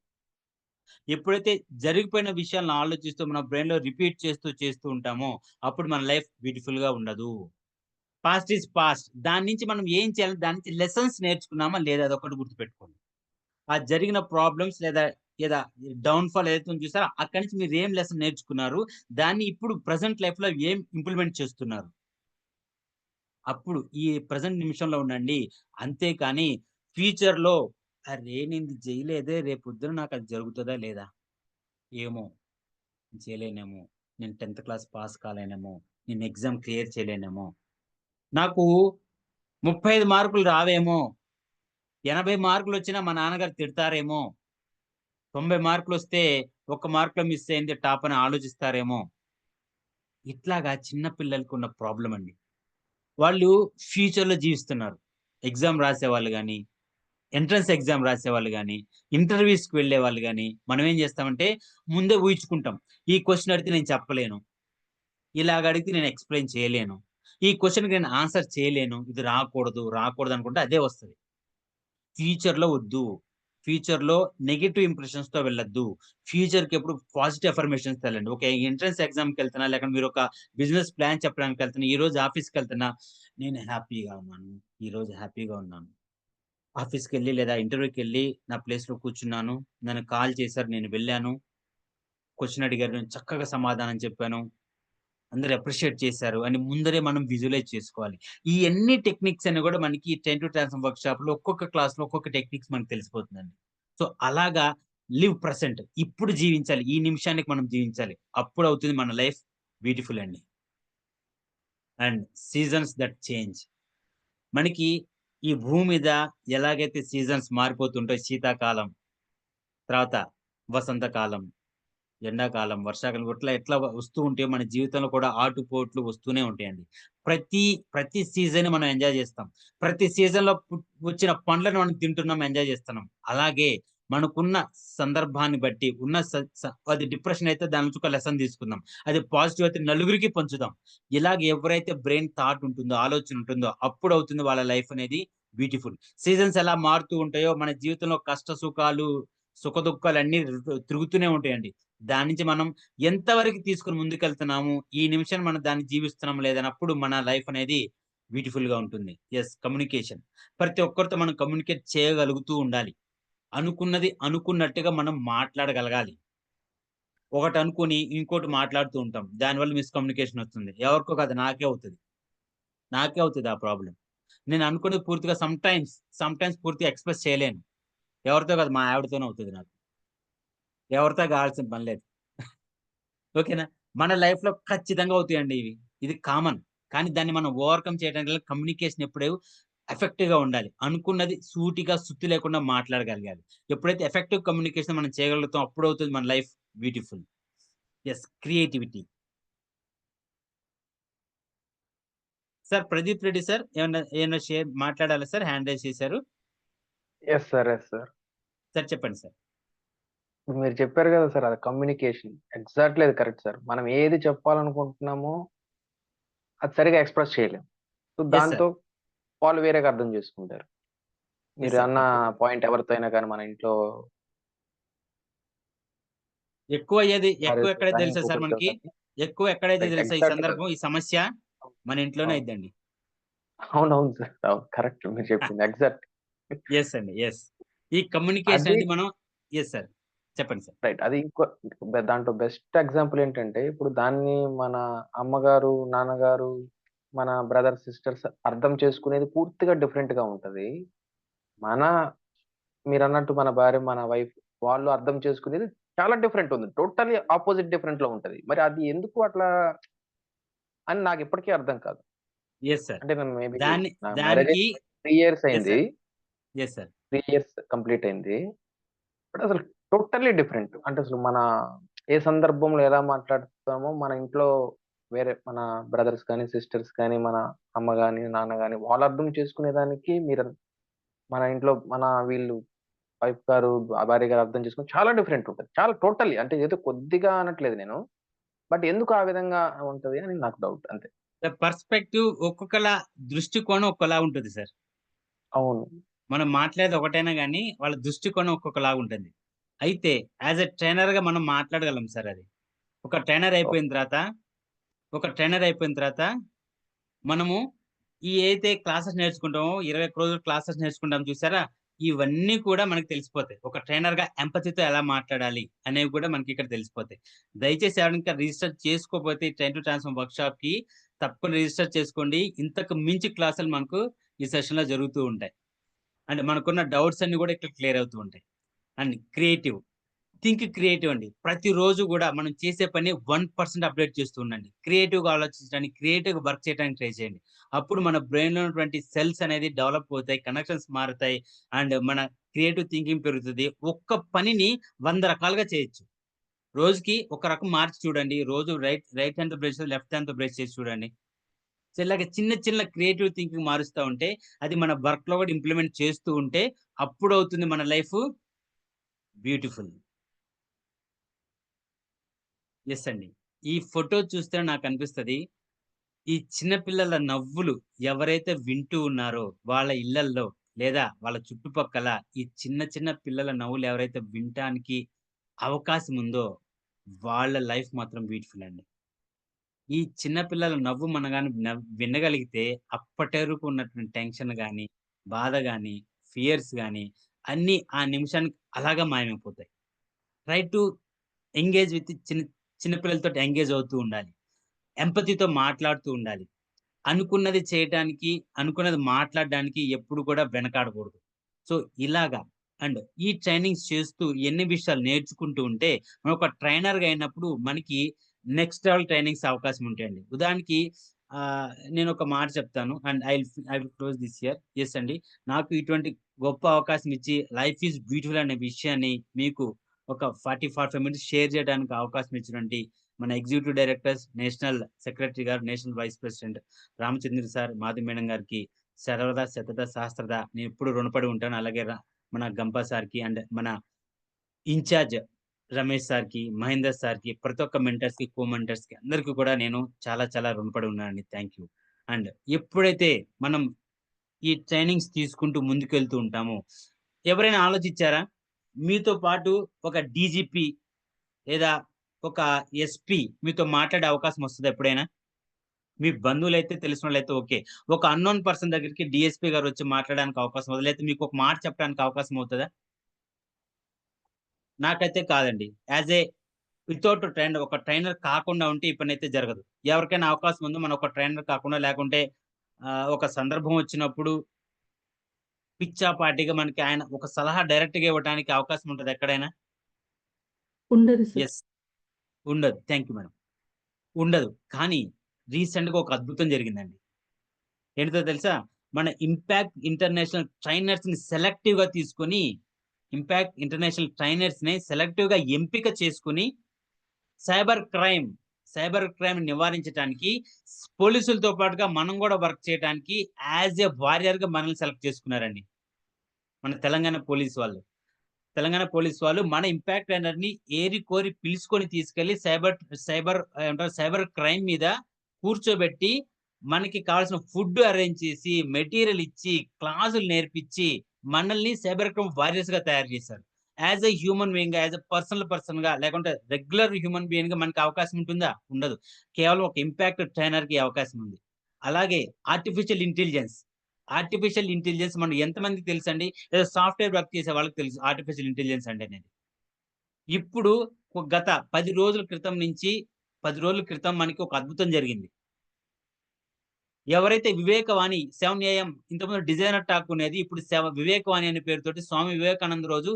ఎప్పుడైతే జరిగిపోయిన విషయాలను ఆలోచిస్తూ మన బ్రెయిన్‌లో రిపీట్ చేస్తూ ఉంటామో, అప్పుడు మన లైఫ్ బ్యూటిఫుల్‌గా ఉండదు. Past is past. దాని నుంచి మనం ఏం చేయాలి? దాని నుంచి లెసన్స్ నేర్చుకున్నామా లేదా? అదొక్కటి గుర్తుపెట్టుకోండి. ఆ జరిగిన ప్రాబ్లమ్స్ లేదా డౌన్‌ఫాల్ ఏదైతే ఉందో చూసారా? అక్కడి నుంచి మీరు ఏం లెసన్ నేర్చుకున్నారు? దాన్ని ఇప్పుడు ప్రెజెంట్ లైఫ్‌లో ఏం ఇంప్లిమెంట్ చేస్తున్నారు? అప్పుడు ఈ ప్రెజెంట్ నిమిషంలో ఉండండి. అంతేకాని ఫ్యూచర్‌లో అరే! నేను ఇది చేయలేదే రేపొద్దున నాకది జరుగుతదా లేదా? ఏమో! చేయలేనేమో. నేను 10థ్ క్లాస్ పాస్ కాలేనేమో. నేను ఎగ్జామ్ క్లియర్ చేయలేనేమో. నాకు 35 మార్కులు రావేమో. 80 మార్కులొచ్చినా మా నాన్నగారు తిడతారేమో. 90 మార్కులొస్తే ఒక్క మార్క్‌లో మిస్ అయింది టాప్ అని ఆలోచిస్తారేమో. ఇట్లాగా చిన్న పిల్లలకున్న ప్రాబ్లమ్ అండి. వాళ్ళు ఫ్యూచర్‌లో జీవిస్తున్నారు. ఎగ్జామ్ రాసేవాళ్ళు గాని, ఎంట్రన్స్ ఎగ్జామ్ రాసేవాళ్ళు గాని, ఇంటర్‌వ్యూస్‌కి వెళ్ళేవాళ్ళు గాని, మనం ఏం చేస్తామంటే ముందే ఊహించుకుంటాం. ఈ క్వెషన్ అడిగితే నేను చెప్పలేను. ఇలాగ అడిగితే నేను ఎక్స్‌ప్లెయిన్ చేయలేను. ఈ క్వెషన్‌కి నేను ఆన్సర్ చేయలేను. ఇది రాకూడదు అనుకుంటే అదే వస్తది. ఫ్యూచర్‌లో వద్దు. ఫ్యూచర్‌లో నెగెటివ్ ఇంప్రెషన్స్‌తో వెళ్ళొద్దు. ఫ్యూచర్‌కి ఎప్పుడు పాజిటివ్ అఫర్మేషన్స్ తెలండి. ఓకే. ఎంట్రన్స్ ఎగ్జామ్‌కెళ్తున్నా, లేకుంటే మీరొక బిజినెస్ ప్లాన్ చెప్పడానికెళ్తున్నా, ఈరోజు ఆఫీస్‌కెళ్తున్నా, నేను హ్యాపీగా ఉన్నాను. ఈరోజు హ్యాపీగా ఉన్నాను. ఆఫీస్‌కెళ్ళి లేదా ఇంటర్వ్యూకెళ్ళి నా ప్లేస్‌లో కూర్చున్నాను. నన్ను కాల్ చేశారు. నేను వెళ్ళాను. క్వెషన్ అడిగారు. నేను చక్కగా సమాధానం చెప్పాను. అందరూ అప్రిషియేట్ చేశారు అని ముందరే మనం విజువలైజ్ చేసుకోవాలి. ఈ అన్ని టెక్నిక్స్ అన్ని గూడా మనకి 10 టు ట్రాన్స్‌ఫార్మ్ వర్క్‌షాప్‌లో ఒక్కొక్క క్లాస్‌లో ఒక్కొక్క టెక్నిక్స్ మనకు తెలిసిపోతుందండి. సో, అలాగా లివ్ ప్రెజెంట్. ఇప్పుడు జీవించాలి. ఈ నిమిషానికి మనం జీవించాలి. అప్పుడవుతుంది మన లైఫ్ బ్యూటిఫుల్ అండి. And seasons that change. మనకి ఈ భూమి మీద ఎలాగైతే సీజన్స్ మారిపోతుంటాయో శీతాకాలం, తర్వాత వసంతకాలం, ఎండాకాలం, వర్షాకాలం ఎట్లా వస్తూ ఉంటే మన జీవితంలో కూడా ఆటుపోట్లు వస్తూనే ఉంటాయండి. ప్రతి ప్రతి సీజన్ మనం ఎంజాయ్ చేస్తాం. ప్రతి సీజన్‌లో వచ్చిన పండ్లను మనం తింటున్నాం, ఎంజాయ్ చేస్తున్నాం. అలాగే మనకున్న సందర్భాన్ని బట్టి ఉన్న స స అది డిప్రెషన్ అయితే దాని నుంచి ఒక లెసన్ తీసుకుందాం. అది పాజిటివ్ అయితే నలుగురికి పంచుదాం. ఇలాగ ఎవరైతే బ్రెయిన్ థాట్ ఉంటుందో, ఆలోచన ఉంటుందో అప్పుడవుతుంది వాళ్ళ లైఫ్ అనేది బ్యూటిఫుల్. సీజన్స్ ఎలా మారుతూ ఉంటాయో మన జీవితంలో కష్ట సుఖాలు, సుఖ దుఃఖాలన్నీ తిరుగుతూనే ఉంటాయండి. దాని నుంచి మనం ఎంతవరకు తీసుకొని ముందుకెళ్తున్నాము, ఈ నిమిషాన్ని మనం దాన్ని జీవిస్తున్నామా లేదన్నప్పుడు మన లైఫ్ అనేది బ్యూటిఫుల్‌గా ఉంటుంది. యెస్. కమ్యూనికేషన్. ప్రతి ఒక్కరితో మనం కమ్యూనికేట్ చేయగలుగుతూ ఉండాలి. అనుకున్నది అనుకున్నట్టుగా మనం మాట్లాడగలగాలి. ఒకటి అనుకోని ఇంకోటి మాట్లాడుతూ ఉంటాం. దానివల్ల మిస్‌కమ్యూనికేషన్ వస్తుంది. ఎవరికో కాదు నాకే అవుతది ఆ ప్రాబ్లమ్. నేను అనుకున్నది పూర్తిగా సమ్‌టైమ్స్ పూర్తిగా ఎక్స్‌ప్రెస్ చేయలేను. ఎవరితో కాదు మా ఆవిడతోనే అవుతది నాకు. ఎవరితో కావాల్సిన పని లేదు. ఓకేనా? మన లైఫ్‌లో ఖచ్చితంగా అవుతాయండి ఇవి. ఇది కామన్. కానీ దాన్ని మనం ఓవర్‌కమ్ చేయడానికి కమ్యూనికేషన్ ఎప్పుడు ఎఫెక్టివ్‌గా ఉండాలి. అనుకున్నది సూటిగా, సుత్తి లేకుండా మాట్లాడగలగాలి. ఎప్పుడైతే ఎఫెక్టివ్ కమ్యూనికేషన్ మనం చేయగలుగుతామో అప్పుడవుతుంది మన life beautiful. Yes. Creativity. Sir Pradeep Reddy sir ఏమన్నా మాట్లాడాలా సార్? హ్యాండ్ రైజ్ చేశారు. Yes sir. Yes sir. Sir చెప్పండి సార్. ఇప్పుడు మీరు చెప్పారు కదా సార్ అది కమ్యూనికేషన్. ఎగ్జాక్ట్‌లీ అది కరెక్ట్ సార్. మనం ఏది చెప్పాలనుకుంటున్నామో అది సరిగ్గా ఎక్స్‌ప్రెస్ చేయలేం. So, yes sir. దాంతో వాళ్ళు వేరేగా అర్థం చేసుకుంటారు. యెస్ మీరు సార్. అన్న పాయింట్ ఎవరితో అయినా కానీ మన ఇంట్లో ఎక్కువ భార్యతో ఎక్కడైతే కానీ, తెలుసా సార్ ఇంకొకరితో మనకి? కానీ ఎక్కువ ఎక్కడైతే రైట్ తెలుసా ఈ ఎగ్జాక్ట్‌లీ సందర్భం, కాదు. ఈ సమస్య మన ఇంట్లోనే అవును. అయిద్దండి. అవునవును సార్. అవును. కరెక్ట్ మీరు చెప్పింది ఎగ్జాక్ట్. యెస్ అండి. యెస్. ఈ కమ్యూనికేషన్ అది అనేది మనం యెస్ సార్. చెప్పండి సార్. రైట్. అది ఇంకో దాంట్లో బెస్ట్ ఎగ్జాంపుల్ ఏంటంటే, ఇప్పుడు దాన్ని మన అమ్మగారు, నాన్నగారు, మన బ్రదర్, సిస్టర్స్ అర్థం చేసుకునేది పూర్తిగా డిఫరెంట్‌గా ఉంటది. మన మీరన్నట్టు మన భార్య, మన వైఫ్ వాళ్ళు అర్థం చేసుకునేది చాలా డిఫరెంట్ ఉంది. టోటల్లీ అపోజిట్ డిఫరెంట్‌లో ఉంటది. మరి అది ఎందుకు అట్లా అని నాకిప్పటికీ అర్థం కాదు. Yes sir. అంటే నేను మేబీ దాన్ని నా మ్యారేజ్ దానికి 3 ఇయర్స్ ఎస్ అయింది. Sir. Yes sir. 3 years complete అయింది. బట్ అసలు టోటల్లీ డిఫరెంట్. అంటే అసలు మన ఏ సందర్భంలో ఎలా మాట్లాడుతామో మన ఇంట్లో వేరే మన బ్రదర్స్ కానీ, సిస్టర్స్ కానీ, మన అమ్మ గాని, నాన్న గాని వాళ్ళు అర్థం చేసుకునేదానికి మన ఇంట్లో వీళ్ళు వైఫ్ గారు, భార్య గారు అర్థం చేసుకుని చాలా డిఫరెంట్ ఉంటది. చాలా టోటల్లీ అంటే ఏదో కొద్దిగా అనట్లేదు నేను. బట్ ఎందుకు ఆ విధంగా ఉంటది అని నాకు డౌట్ అంతే. పర్స్పెక్టివ్ ఒక్కొక్కలా దృష్టికోణం ఒక్కలా ఉంటుంది సార్. అవును. మనం మాట్లాడేది ఒకటైనా గానీ వాళ్ళ దృష్టికోణం ఒక్కొక్కలాగా ఉంటుంది. అయితే యాజ్ ఎ ట్రైనర్‌గా మనం మాట్లాడగలం సార్ అది. ఒక ట్రైనర్ అయిపోయిన తర్వాత మనము ఏదైతే క్లాసెస్ నేర్చుకుంటామో 21 రోజులు క్లాసెస్ నేర్చుకుంటాం చూసారా? ఇవన్నీ కూడా మనకు తెలిసిపోతాయి. ఒక ట్రైనర్‌గా ఎంపతితో ఎలా మాట్లాడాలి అనేవి కూడా మనకి ఇక్కడ తెలిసిపోతాయి. దయచేసి ఎవరైనా ఇంకా రిజిస్టర్ చేసుకోకపోతే ఈ ట్రైన్ టు ట్రాన్స్‌ఫార్మ్ వర్క్‌షాప్‌కి తప్పకుండా రిజిస్టర్ చేసుకోండి. ఇంతకు మించి క్లాసులు మనకు ఈ సెషన్‌లో జరుగుతూ ఉంటాయి. అంటే మనకున్న డౌట్స్ అన్ని కూడా ఇక్కడ క్లియర్ అవుతూ ఉంటాయి. అండ్ థింక్ క్రియేటివ్ అండి. ప్రతిరోజు కూడా మనం చేసే పని 1% అప్డేట్ చేస్తూ ఉండండి. క్రియేటివ్‌గా ఆలోచించడానికి, క్రియేటివ్‌గా వర్క్ చేయడానికి ట్రై చేయండి. అప్పుడు మన బ్రెయిన్‌లో ఉన్నటువంటి సెల్స్ అనేది డెవలప్ అవుతాయి. కనెక్షన్స్ మారుతాయి. అండ్ మన క్రియేటివ్ థింకింగ్ పెరుగుతది. ఒక్క పనిని 100 రకాలుగా చేయొచ్చు. రోజుకి ఒక రకం మార్చి చూడండి. రోజు రైట్ హ్యాండ్‌తో బ్రష్ లెఫ్ట్ హ్యాండ్‌తో బ్రష్ చేసి చూడండి. సో, ఇలాగ చిన్న క్రియేటివ్ థింకింగ్ మారుస్తా ఉంటే అది మన వర్క్‌లో కూడా ఇంప్లిమెంట్ చేస్తూ ఉంటే అప్పుడవుతుంది మన లైఫ్ బ్యూటిఫుల్. యెస్ అండి. ఈ ఫోటో చూస్తే నాకనిపిస్తది. ఈ చిన్న పిల్లల నవ్వులు ఎవరైతే వింటూ ఉన్నారో వాళ్ళ ఇళ్లల్లో లేదా వాళ్ళ చుట్టుపక్కల ఈ చిన్న పిల్లల నవ్వులు ఎవరైతే వినటానికి అవకాశం ఉందో వాళ్ళ లైఫ్ మాత్రం బ్యూటిఫుల్ అండి. ఈ చిన్న పిల్లల నవ్వు మనం గాని వినగలిగితే అప్పటి వరకు ఉన్నటువంటి టెన్షన్ గాని, బాధ గాని, ఫియర్స్ గాని అన్నీ ఆ నిమిషానికి అలాగా మాయమైపోతాయి. ట్రై టు ఎంగేజ్ విత్ చిన్న పిల్లలతోటి ఎంగేజ్ అవుతూ ఉండాలి. ఎంపతితో మాట్లాడుతూ ఉండాలి. అనుకున్నది చేయటానికి, అనుకున్నది మాట్లాడడానికి ఎప్పుడు కూడా వెనకాడకూడదు. సో, ఇలాగా అండ్ ఈ ట్రైనింగ్స్ చేస్తూ ఎన్ని విషయాలు నేర్చుకుంటూ ఉంటే, మనం ఒక ట్రైనర్‌గా అయినప్పుడు మనకి నెక్స్ట్ లెవెల్ ట్రైనింగ్స్ అవకాశం ఉంటాయండి. ఉదాహరణకి నేనొక మాట చెప్తాను and I will close this here. Yes అండి. నాకు ఇటువంటి గొప్ప అవకాశం ఇచ్చి లైఫ్ ఈజ్ బ్యూటిఫుల్ అనే విషయాన్ని మీకు ఒక 45 మినిట్స్ షేర్ చేయడానికి అవకాశం ఇచ్చినటువంటి మన ఎగ్జిక్యూటివ్ డైరెక్టర్స్, నేషనల్ సెక్రటరీ గారు, national vice president Ramachandra sir, Madhavi madam గారికి సర్వదా శతదా సహస్రదా నేనెప్పుడు రుణపడి ఉంటాను. అలాగే మన గంప సార్‌కి అండ్ మన ఇన్‌చార్జ్ రమేష్ సార్‌కి, మహేందర్ సార్‌కి, ప్రతి ఒక్క మెంటర్స్‌కి, మెంటర్స్‌కి అందరికి కూడా నేను చాలా రుణపడి ఉన్నానండి. Thank you. అండ్ ఎప్పుడైతే మనం ఈ ట్రైనింగ్స్ తీసుకుంటూ ముందుకెళ్తూ ఉంటామో, ఎవరైనా ఆలోచించారా? మీతో పాటు ఒక డీజీపీ లేదా ఒక ఎస్పీ మీతో మాట్లాడే అవకాశం వస్తదా ఎప్పుడైనా? మీ బంధువులైతే తెలిసినోళ్ళైతే ఓకే. ఒక అన్‌నోన్ పర్సన్ దగ్గరికి డీఎస్పీ గారొచ్చి మాట్లాడడానికి అవకాశం అవుతదా? లేకపోతే మీకొక మాట చెప్పడానికి అవకాశం అవుతదా? నాకైతే కాదండి. యాస్ ఏ వితౌట్ ట్రైనర్ ఒక ట్రైనర్ కాకుండా ఉంటే ఈ పనైతే జరగదు. ఎవరికైనా అవకాశం ఉందో మనం ఒక ట్రైనర్ కాకుండా లేకుంటే ఒక సందర్భం వచ్చినప్పుడు పిచ్చాపాటిగా మనకి ఆయన ఒక సలహా డైరెక్ట్‌గా ఇవ్వటానికి అవకాశం ఉంటదా ఎక్కడైనా? ఉండదు సార్. యెస్. ఉండదు. Thank you madam. ఉండదు. కానీ రీసెంట్‌గా ఒక అద్భుతం జరిగిందండి. ఏంటిదో తెలుసా? మన ఇంపాక్ట్ ఇంటర్నేషనల్ ట్రైనర్స్‌ని సెలెక్టివ్‌గా తీసుకొని, ఇంపాక్ట్ ఇంటర్నేషనల్ ట్రైనర్స్‌ని సెలెక్టివ్‌గా ఎంపిక చేసుకొని, సైబర్ క్రైమ్ నివారించటానికి పోలీసులతో పాటుగా మనం గూడా వర్క్ చేయటానికి యాస్ ఎ వారియర్‌గా మనల్ని సెలెక్ట్ చేసుకున్నారండి. మన తెలంగాణ పోలీస్ వాళ్ళు. తెలంగాణ పోలీస్ వాళ్ళు మన ఇంపాక్ట్ ట్రైనర్‌ని ఏరి కోరి పిలుసుకొని తీసుకెళ్ళి సైబర్ క్రైమ్ మీద కూర్చోబెట్టి, మనకి కావాల్సిన ఫుడ్ అరేంజ్ చేసి, మెటీరియల్ ఇచ్చి, క్లాసులు నేర్పించి, మనల్ని సైబర్ క్రైమ్ వారియర్స్‌గా తయారు చేశారు. యాస్ ఎ హ్యూమన్ బీయింగ్‌గా, యాస్ ఎ పర్సన్‌గా లేకుంటే రెగ్యులర్ హ్యూమన్ బీయింగ్‌గా మనకు అవకాశం ఉంటుందా? ఉండదు. కేవలం ఒక ఇంపాక్ట్ ట్రైనర్‌కి అవకాశం ఉంది. అలాగే ఆర్టిఫిషియల్ ఇంటెలిజెన్స్ మనం ఎంతమందికి తెలుసండి? ఏదో సాఫ్ట్‌వేర్ వర్క్ చేసే వాళ్ళకి తెలుసు ఆర్టిఫిషియల్ ఇంటెలిజెన్స్ అంటేనేది. ఇప్పుడు గత 10 రోజుల క్రితం నుంచి 10 రోజుల క్రితం మనకి ఒక అద్భుతం జరిగింది. ఎవరైతే వివేకవాణి 7 ఏఎం ఇంతకుముందు డిజైనర్ టాక్ ఉండేది. ఇప్పుడు వివేకవాణి అనే పేరుతోటి స్వామి వివేకానంద రోజు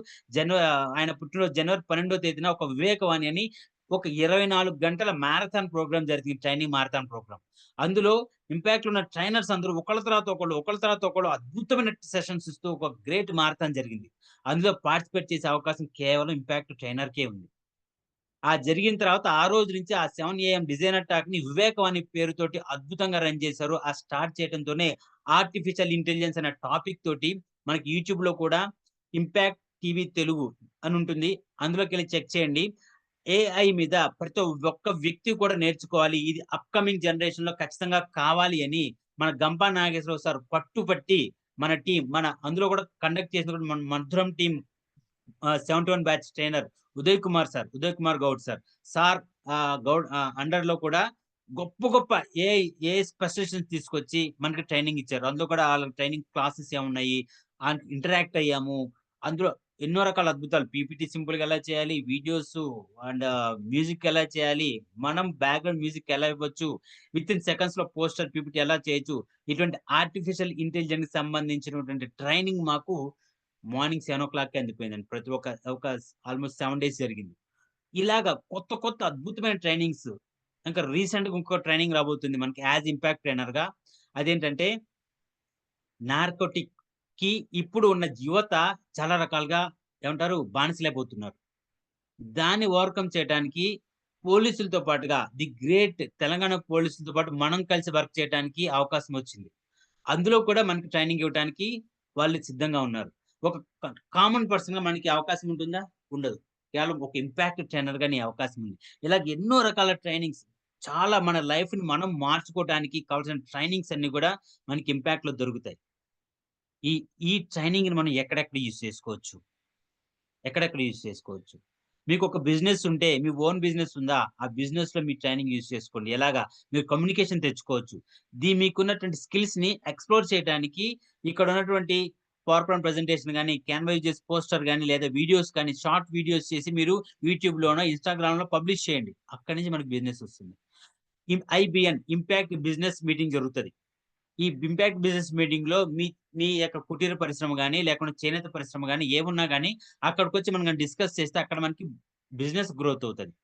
ఆయన పుట్టినరోజు జనవరి 12వ తేదీన ఒక వివేకవాణి అని ఒక 24 గంటల మ్యారథాన్ ప్రోగ్రామ్ జరిగింది, ట్రైనింగ్ మారథాన్ ప్రోగ్రామ్. అందులో ఇంపాక్ట్ ఉన్న ట్రైనర్స్ అందరూ ఒకళ్ళ తర్వాత ఒకళ్ళు అద్భుతమైన సెషన్స్ ఇస్తూ ఒక గ్రేట్ మారథాన్ జరిగింది. అందులో పార్టిసిపేట్ చేసే అవకాశం కేవలం ఇంపాక్ట్ ట్రైనర్కే ఉంది. ఆ జరిగిన తర్వాత ఆ రోజు నుంచి ఆ 7 AM డిజైనర్ టాక్ ని వివేకం అనే పేరుతోటి అద్భుతంగా రన్ చేశారు. ఆ స్టార్ట్ చేయడంతోనే ఆర్టిఫిషియల్ ఇంటెలిజెన్స్ అనే టాపిక్ తోటి మనకి యూట్యూబ్ లో కూడా ఇంపాక్ట్ టీవీ తెలుగు అని ఉంటుంది. అందులోకి వెళ్ళి చెక్ చేయండి. AI మీద ప్రతి ఒక్క వ్యక్తి కూడా నేర్చుకోవాలి, ఇది అప్కమింగ్ జనరేషన్ లో ఖచ్చితంగా కావాలి అని మన గంపా నాగేశ్వరరావు సార్ పట్టుపట్టి మన టీం అందులో కూడా కండక్ట్ చేసిన మన మధురం team 71 batch trainer Uday Kumar Goud sir Goud under లో కూడా గొప్ప ఏ స్పెషలిస్ట్ తీసుకొచ్చి మనకి ట్రైనింగ్ ఇచ్చారు. అందులో కూడా వాళ్ళ ట్రైనింగ్ క్లాసెస్ ఏమున్నాయి, ఇంటరాక్ట్ అయ్యాము. అందులో ఎన్నో రకాల అద్భుతాలు, పీపీటీ సింపుల్ గా ఎలా చేయాలి, వీడియోస్ అండ్ మ్యూజిక్ ఎలా చేయాలి, మనం బ్యాక్గ్రౌండ్ మ్యూజిక్ ఎలా ఇవ్వచ్చు, విత్ ఇన్ సెకండ్స్ లో పోస్టర్ పీపీటీ ఎలా చేయొచ్చు, ఇటువంటి ఆర్టిఫిషియల్ ఇంటెలిజెన్స్ సంబంధించినటువంటి ట్రైనింగ్ మాకు మార్నింగ్ 7 o'clock అందిపోయిందండి. ప్రతి ఒక ఆల్మోస్ట్ 7 days జరిగింది. ఇలాగా కొత్త అద్భుతమైన ట్రైనింగ్స్. ఇంకా రీసెంట్ గా ఇంకో ట్రైనింగ్ రాబోతుంది మనకి యాజ్ ఇంపాక్ట్ ట్రైనర్ గా. అదేంటంటే నార్కోటిక్ కి ఇప్పుడు ఉన్న యువత చాలా రకాలుగా ఏమంటారు బానిసలైపోతున్నారు. దాన్ని ఓవర్కమ్ చేయడానికి పోలీసులతో పాటుగా ది గ్రేట్ తెలంగాణ పోలీసులతో పాటు మనం కలిసి వర్క్ చేయడానికి అవకాశం వచ్చింది. అందులో కూడా మనకి ట్రైనింగ్ ఇవ్వడానికి వాళ్ళు సిద్ధంగా ఉన్నారు. ఒక కామన్ పర్సన్ గా మనకి అవకాశం ఉంటుందా? ఉండదు. కేవలం ఒక ఇంపాక్ట్ ట్రైనర్ గా నీ అవకాశం ఉంది. ఇలాగ ఎన్నో రకాల ట్రైనింగ్స్, చాలా మన లైఫ్ ని మనం మార్చుకోవడానికి కావాల్సిన ట్రైనింగ్స్ అన్ని కూడా మనకి ఇంపాక్ట్ లో దొరుకుతాయి. ఈ ట్రైనింగ్ ని మనం ఎక్కడెక్కడ యూజ్ చేసుకోవచ్చు. మీకు ఒక బిజినెస్ ఉంటే, మీ ఓన్ బిజినెస్ ఉందా, ఆ బిజినెస్ లో మీ ట్రైనింగ్ యూజ్ చేసుకోండి. ఎలాగా మీరు కమ్యూనికేషన్ తెచ్చుకోవచ్చు. మీకున్నటువంటి స్కిల్స్ ని ఎక్స్ప్లోర్ చేయడానికి ఇక్కడ ఉన్నటువంటి పవర్ పాయింట్ ప్రెజెంటేషన్ కానీ, క్యాన్వా యూజ్ చేసి పోస్టర్ కానీ, లేదా వీడియోస్ కానీ, షార్ట్ వీడియోస్ చేసి మీరు యూట్యూబ్ లోనో ఇన్స్టాగ్రామ్ లో పబ్లిష్ చేయండి. అక్కడి నుంచి మనకి బిజినెస్ వస్తుంది. IBN ఇంపాక్ట్ బిజినెస్ మీటింగ్ జరుగుతుంది. ఈ ఇంపాక్ట్ బిజినెస్ మీటింగ్ లో మీ యొక్క కుటీర పరిశ్రమ కానీ, లేకుండా చేనేత పరిశ్రమ కానీ ఏమున్నా కానీ అక్కడికి వచ్చి మనం డిస్కస్ చేస్తే అక్కడ మనకి బిజినెస్ గ్రోత్ అవుతుంది.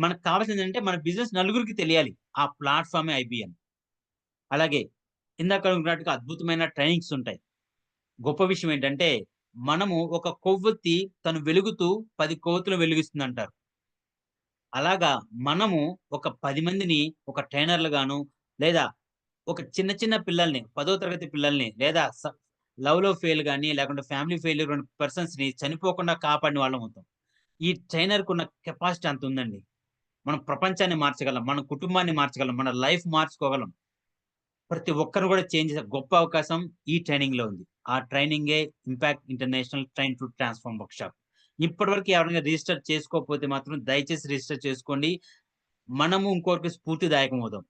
మనకు కావాల్సింది ఏంటంటే మన బిజినెస్ నలుగురికి తెలియాలి. ఆ ప్లాట్ఫామే IBN. అలాగే ఇందాక ఉన్నట్టుగా అద్భుతమైన ట్రైనింగ్స్ ఉంటాయి. గొప్ప విషయం ఏంటంటే మనము ఒక కొవ్వొత్తి తను వెలుగుతూ 10 కొవ్వొత్తులు వెలిగిస్తుంది అంటారు. అలాగా మనము ఒక 10 మందిని ఒక ట్రైనర్లు గాను, లేదా ఒక చిన్న పిల్లల్ని 10వ తరగతి పిల్లల్ని, లేదా లవ్ లో ఫెయిల్ కానీ, లేకుంటే ఫ్యామిలీ ఫెయిల్యూర్ పర్సన్స్ ని చనిపోకుండా కాపాడిన వాళ్ళం అవుతాం. ఈ ట్రైనర్ కున్న కెపాసిటీ అంత ఉందండి. మనం ప్రపంచాన్ని మార్చగలం, మన కుటుంబాన్ని మార్చగలం, మన లైఫ్ మార్చుకోగలం. ప్రతి ఒక్కరు కూడా చేంజ్ చేసే గొప్ప అవకాశం ఈ ట్రైనింగ్ లో ఉంది. ఆ ట్రైనింగే impact international train to transform workshop. ఇప్పటివరకు ఎవరైనా రిజిస్టర్ చేసుకోకపోతే మాత్రం దయచేసి రిజిస్టర్ చేసుకోండి. మనము ఇంకొకరికి స్ఫూర్తిదాయకం అవుదాం.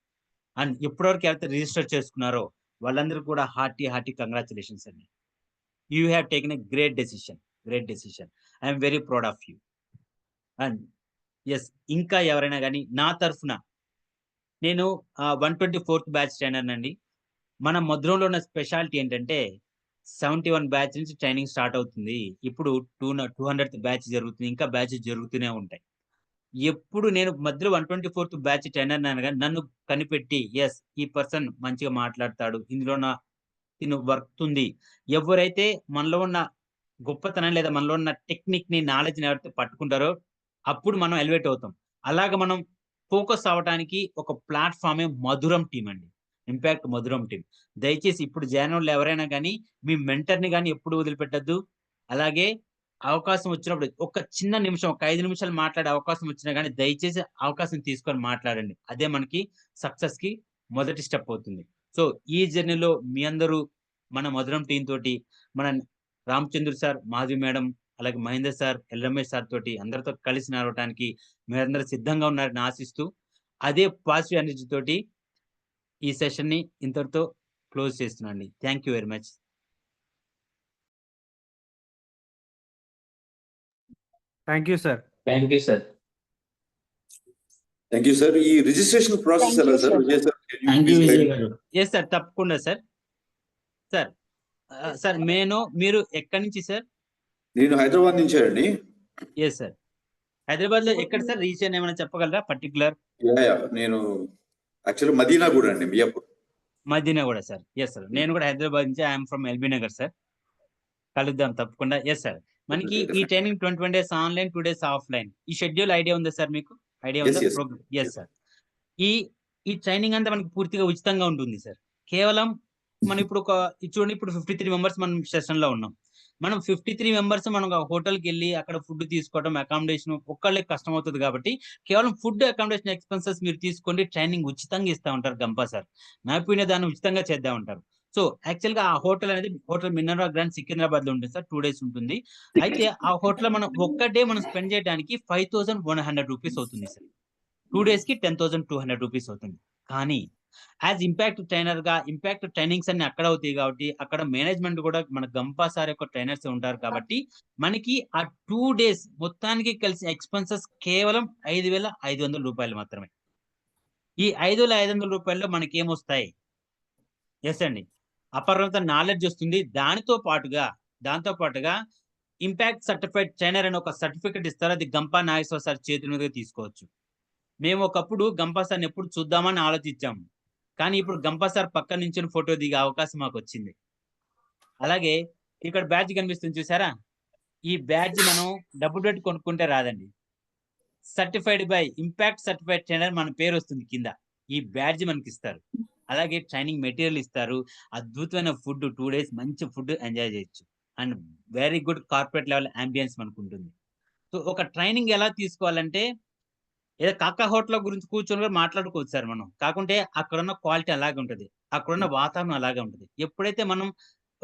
అండ్ ఎప్పటివరకు ఎవరైతే రిజిస్టర్ చేసుకున్నారో వాళ్ళందరూ కూడా హార్టీ కంగ్రాచులేషన్స్ అండి. You have taken a great decision. I'm very proud of you. And yes, ఇంకా ఎవరైనా కానీ నా తరఫున నేను 124th బ్యాచ్ ట్రైనర్ అండి. మన మధురంలో ఉన్న స్పెషాలిటీ ఏంటంటే 71 బ్యాచ్ నుంచి ట్రైనింగ్ స్టార్ట్ అవుతుంది. ఇప్పుడు 200th బ్యాచ్ జరుగుతుంది. ఇంకా బ్యాచెస్ జరుగుతూనే ఉంటాయి. ఎప్పుడు నేను మధ్యలో 124th బ్యాచ్ ట్రైనర్ అనగా నన్ను కనిపెట్టి, ఎస్ ఈ పర్సన్ మంచిగా మాట్లాడతాడు, ఇందులో తిను వర్క్ ఉంది. ఎవరైతే మనలో ఉన్న గొప్పతనం లేదా మనలో ఉన్న టెక్నిక్ ని, నాలెడ్జ్ ని ఎవరైతే పట్టుకుంటారో అప్పుడు మనం ఎలివేట్ అవుతాం. అలాగ మనం ఫోకస్ అవడానికి ఒక ప్లాట్ఫామే మధురం టీం అండి. ఇంపాక్ట్ మధురం టీం. దయచేసి ఇప్పుడు జాయిన్ ఎవరైనా కానీ మీ మెంటర్ని కానీ ఎప్పుడు వదిలిపెట్టద్దు. అలాగే అవకాశం వచ్చినప్పుడు ఒక చిన్న నిమిషం, ఒక 5 నిమిషాలు మాట్లాడే అవకాశం వచ్చినా కానీ దయచేసి అవకాశం తీసుకొని మాట్లాడండి. అదే మనకి సక్సెస్ కి మొదటి స్టెప్ అవుతుంది. సో ఈ జర్నీలో మీ అందరూ మన మధురం టీం తోటి, మన రామచంద్ర సార్, మాధవి మేడం, అలాగే మహేందర్ సార్, రమేష్ సార్ తోటి అందరితో కలిసి నడవడానికి మీరందరూ సిద్ధంగా ఉన్నారని ఆశిస్తూ, అదే పాజిటివ్ ఎనర్జీ తోటి ఈ సెషన్ ని ఇంతటితో క్లోజ్ చేస్తున్నాండి. Thank you very much. Thank you sir. Thank you sir. ఈ రిజిస్ట్రేషన్ ప్రాసెస్ ఎలా sir? Vijay sir, yes sir, తప్పకుండా సార్. సార్ మీరు ఎక్కడి నుంచి సార్? నేను హైదరాబాద్ నుంచి అండి. Yes sir. హైదరాబాద్ లో ఎక్కడ సార్ రీజియన్ ఏమైనా చెప్పగలరా పర్టికులర్? నేను యాక్చువల్లీ మదీనా కూడా అండి, మియాపూర్. మదీనా కూడా సార్. ఎస్ సార్, నేను కూడా హైదరాబాద్ నుంచి, I'm from LB Nagar sir. కలుద్దాం తప్పకుండా. ఎస్ సార్, మనకి ఈ training 21 days online, 2 days offline. ఈ షెడ్యూల్ ఐడియా ఉందా సార్ మీకు? ఐడియా ఉందా? Yes. ప్రోగ్రామ్. Yes sir. ఈ ఈ ట్రైనింగ్ అంతా మనకి పూర్తిగా ఉచితంగా ఉంటుంది సార్. కేవలం మనం ఇప్పుడు చూడండి, ఇప్పుడు 53 మెంబర్స్ మనం సెషన్ లో ఉన్నాం. మనం 53 మెంబర్స్ మనం హోటల్కి వెళ్ళి అక్కడ ఫుడ్ తీసుకోవడం, అకామిడేషన్ ఒక్కళ్ళకి కష్టం అవుతుంది కాబట్టి కేవలం ఫుడ్ అకామిడేషన్ ఎక్స్పెన్సెస్ మీరు తీసుకోండి, ట్రైనింగ్ ఉచితంగా ఇస్తా ఉంటారు గంపా సార్. నాపిన దాన్ని ఉచితంగా చేద్దాం ఉంటారు. సో యాక్చువల్ గా ఆ హోటల్ అనేది హోటల్ మినర్వా గ్రాండ్ సికింద్రాబాద్ లో ఉంటుంది సార్. 2 days ఉంటుంది. అయితే ఆ హోటల్ మనం ఒక్క డే మనం స్పెండ్ చేయడానికి 5100 రూపీస్ అవుతుంది సార్. 2 days కి 10,200 రూపీస్ అవుతుంది. కానీ యాజ్ ఇంపాక్ట్ ట్రైనర్ గా ఇంపాక్ట్ ట్రైనింగ్స్ అన్ని అక్కడ అవుతాయి కాబట్టి అక్కడ మేనేజ్మెంట్ కూడా మన గంపా సార్ యొక్క ట్రైనర్స్ ఉంటారు కాబట్టి మనకి ఆ 2 days మొత్తానికి కలిసి ఎక్స్పెన్సెస్ కేవలం 5,500 రూపాయలు మాత్రమే. ఈ 5,500 రూపాయల్లో మనకి ఏమొస్తాయి? ఎస్ అండి, అపరంత నాలెడ్జ్ వస్తుంది. దాంతో పాటుగా ఇంపాక్ట్ సర్టిఫైడ్ ట్రైనర్ అని ఒక సర్టిఫికెట్ ఇస్తారు. అది గంపా నాగేశ్వర సార్ చేతి మీదుగా తీసుకోవచ్చు. మేము ఒకప్పుడు గంపా సార్ని ఎప్పుడు చూద్దామని ఆలోచించాము, కానీ ఇప్పుడు గంపా సార్ పక్క నుంచి ఫోటో దిగే అవకాశం మాకు వచ్చింది. అలాగే ఇక్కడ బ్యాడ్జ్ కనిపిస్తుంది చూసారా? ఈ బ్యాడ్జ్ మనం డబ్బులు పెట్టి కొనుక్కుంటే రాదండి. Certified by impact certified trainer మన పేరు వస్తుంది కింద. ఈ బ్యాడ్జ్ మనకి ఇస్తారు. అలాగే ట్రైనింగ్ మెటీరియల్ ఇస్తారు. అద్భుతమైన ఫుడ్, 2 days మంచి ఫుడ్ ఎంజాయ్ చేయొచ్చు. And very good corporate level ambience మనకు ఉంటుంది. సో ఒక ట్రైనింగ్ ఎలా తీసుకోవాలంటే ఏదో కాకా హోటల్ గురించి కూర్చొని కూడా మాట్లాడుకోవచ్చు సార్ మనం. కాకుంటే అక్కడున్న క్వాలిటీ అలాగే ఉంటుంది, అక్కడున్న వాతావరణం అలాగే ఉంటుంది. ఎప్పుడైతే మనం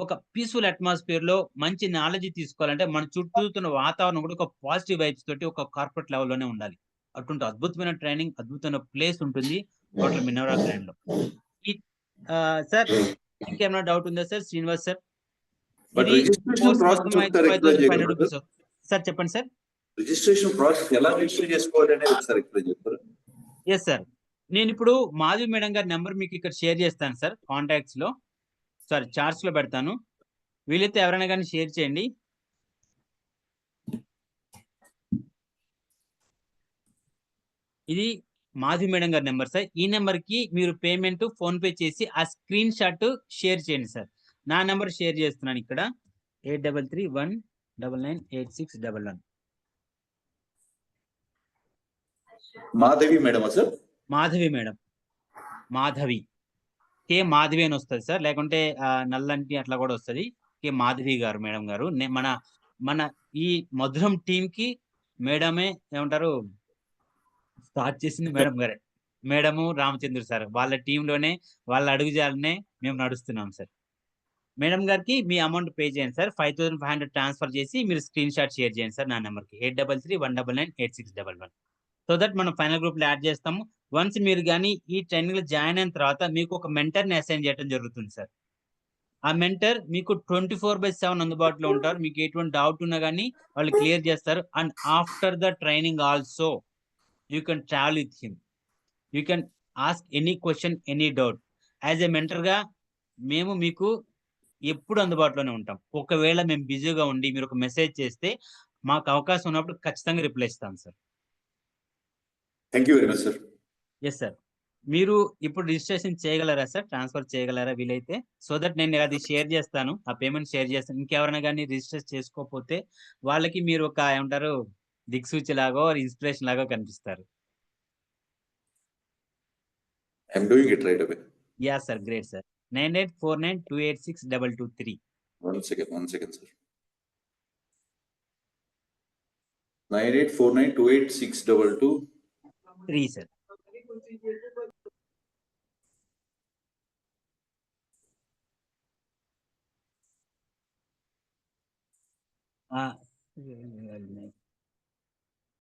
ఒక పీస్ఫుల్ అట్మాస్ఫియర్ లో మంచి నాలెడ్జ్ తీసుకోవాలంటే మన చుట్టూతున్న వాతావరణం కూడా ఒక పాజిటివ్ వైబ్స్ తోటి ఒక కార్పొరేట్ లెవెల్లోనే ఉండాలి. అటువంటి అద్భుతమైన ట్రైనింగ్, అద్భుతమైన ప్లేస్ ఉంటుంది హోటల్ మినోరా గ్రాండ్ లో. సార్ ఇంకేమైనా డౌట్ ఉందా సార్ శ్రీనివాస్ సార్? బట్ ఇది రిజిస్ట్రేషన్ కోర్స్ ప్రాసెస్ మొత్తం అయితే ఒకసారి ఎక్స్ప్లెయిన్ 5,500 చేయగలరా రూపీస్. సార్ చెప్పండి సార్. రిజిస్ట్రేషన్ ప్రాసెస్ ఎలా రిజిస్టర్ చేసుకోవాలి అనేది ఒకసారి ఎక్స్ప్లెయిన్ చెప్తారా? ఎస్ సార్, నేను ఇప్పుడు మాధవి మేడం గారి నెంబర్ మీకు ఇక్కడ షేర్ చేస్తాను సార్. కాంటాక్ట్స్ లో సారీ చార్ట్స్ లో పెడతాను. వీలైతే ఎవరైనా కానీ షేర్ చేయండి. ఇది మాధవి మేడం గారి నెంబర్ సార్. ఈ నెంబర్ కి మీరు పేమెంట్ ఫోన్ పే చేసి ఆ స్క్రీన్ షాట్ షేర్ చేయండి సార్. నా నెంబర్ షేర్ చేస్తున్నాను ఇక్కడ 8331998611. మాధవి మేడమా సార్? మాధవి మేడం, మాధవి కే మాధవి అని వస్తుంది సార్. లేకుంటే నల్లంటి అట్లా కూడా వస్తుంది. కే మాధవి గారు మేడం గారు. మన ఈ మధురం టీం కి మేడమే ఏమంటారు స్టార్ట్ చేసింది మేడం గారే. మేడము రామచంద్ర సార్ వాళ్ళ టీంలోనే వాళ్ళ అడుగుజాలనే మేము నడుస్తున్నాం సార్. మేడం గారికి మీ అమౌంట్ పే చేయండి సార్. 5,500 ట్రాన్స్ఫర్ చేసి మీరు స్క్రీన్ షాట్ షేర్ చేయండి సార్ నా నెంబర్కి 8331998611. సో దట్ మనం ఫైనల్ గ్రూప్ లో యాడ్ చేస్తాము. వన్స్ మీరు కానీ ఈ ట్రైనింగ్ లో జాయిన్ అయిన తర్వాత మీకు ఒక మెంటర్ ని అసైన్ చేయడం జరుగుతుంది సార్. ఆ మెంటర్ మీకు 24/7 అందుబాటులో ఉంటారు. మీకు ఎటువంటి డౌట్ ఉన్నా కానీ వాళ్ళు క్లియర్ చేస్తారు. And after the training also you can travel with him, you can ask any question, any doubt. As a mentor గా మేము మీకు ఎప్పుడు అందుబాటులోనే ఉంటాం. ఒకవేళ మేము బిజీగా ఉండి మీరు ఒక మెసేజ్ చేస్తే మాకు అవకాశం ఉన్నప్పుడు ఖచ్చితంగా రిప్లై ఇస్తాం sir. Thank you very much sir. Yes sir, మీరు ఇప్పుడు రిజిస్ట్రేషన్ చేయగలరా సార్? ట్రాన్స్ఫర్ చేయగలరా వీలైతే? సో దట్ నేను అది షేర్ చేస్తాను, ఆ పేమెంట్ షేర్ చేస్తాను. ఇంకెవరైనా కానీ రిజిస్టర్ చేసుకోకపోతే వాళ్ళకి మీరు ఒక ఏమంటారు దిక్సూచి లాగో ఇన్స్పిరేషన్ లాగో కనిపిస్తారు. I'm doing it right away. Yeah sir, great sir. 9849286223. One second sir. 9849286223 sir.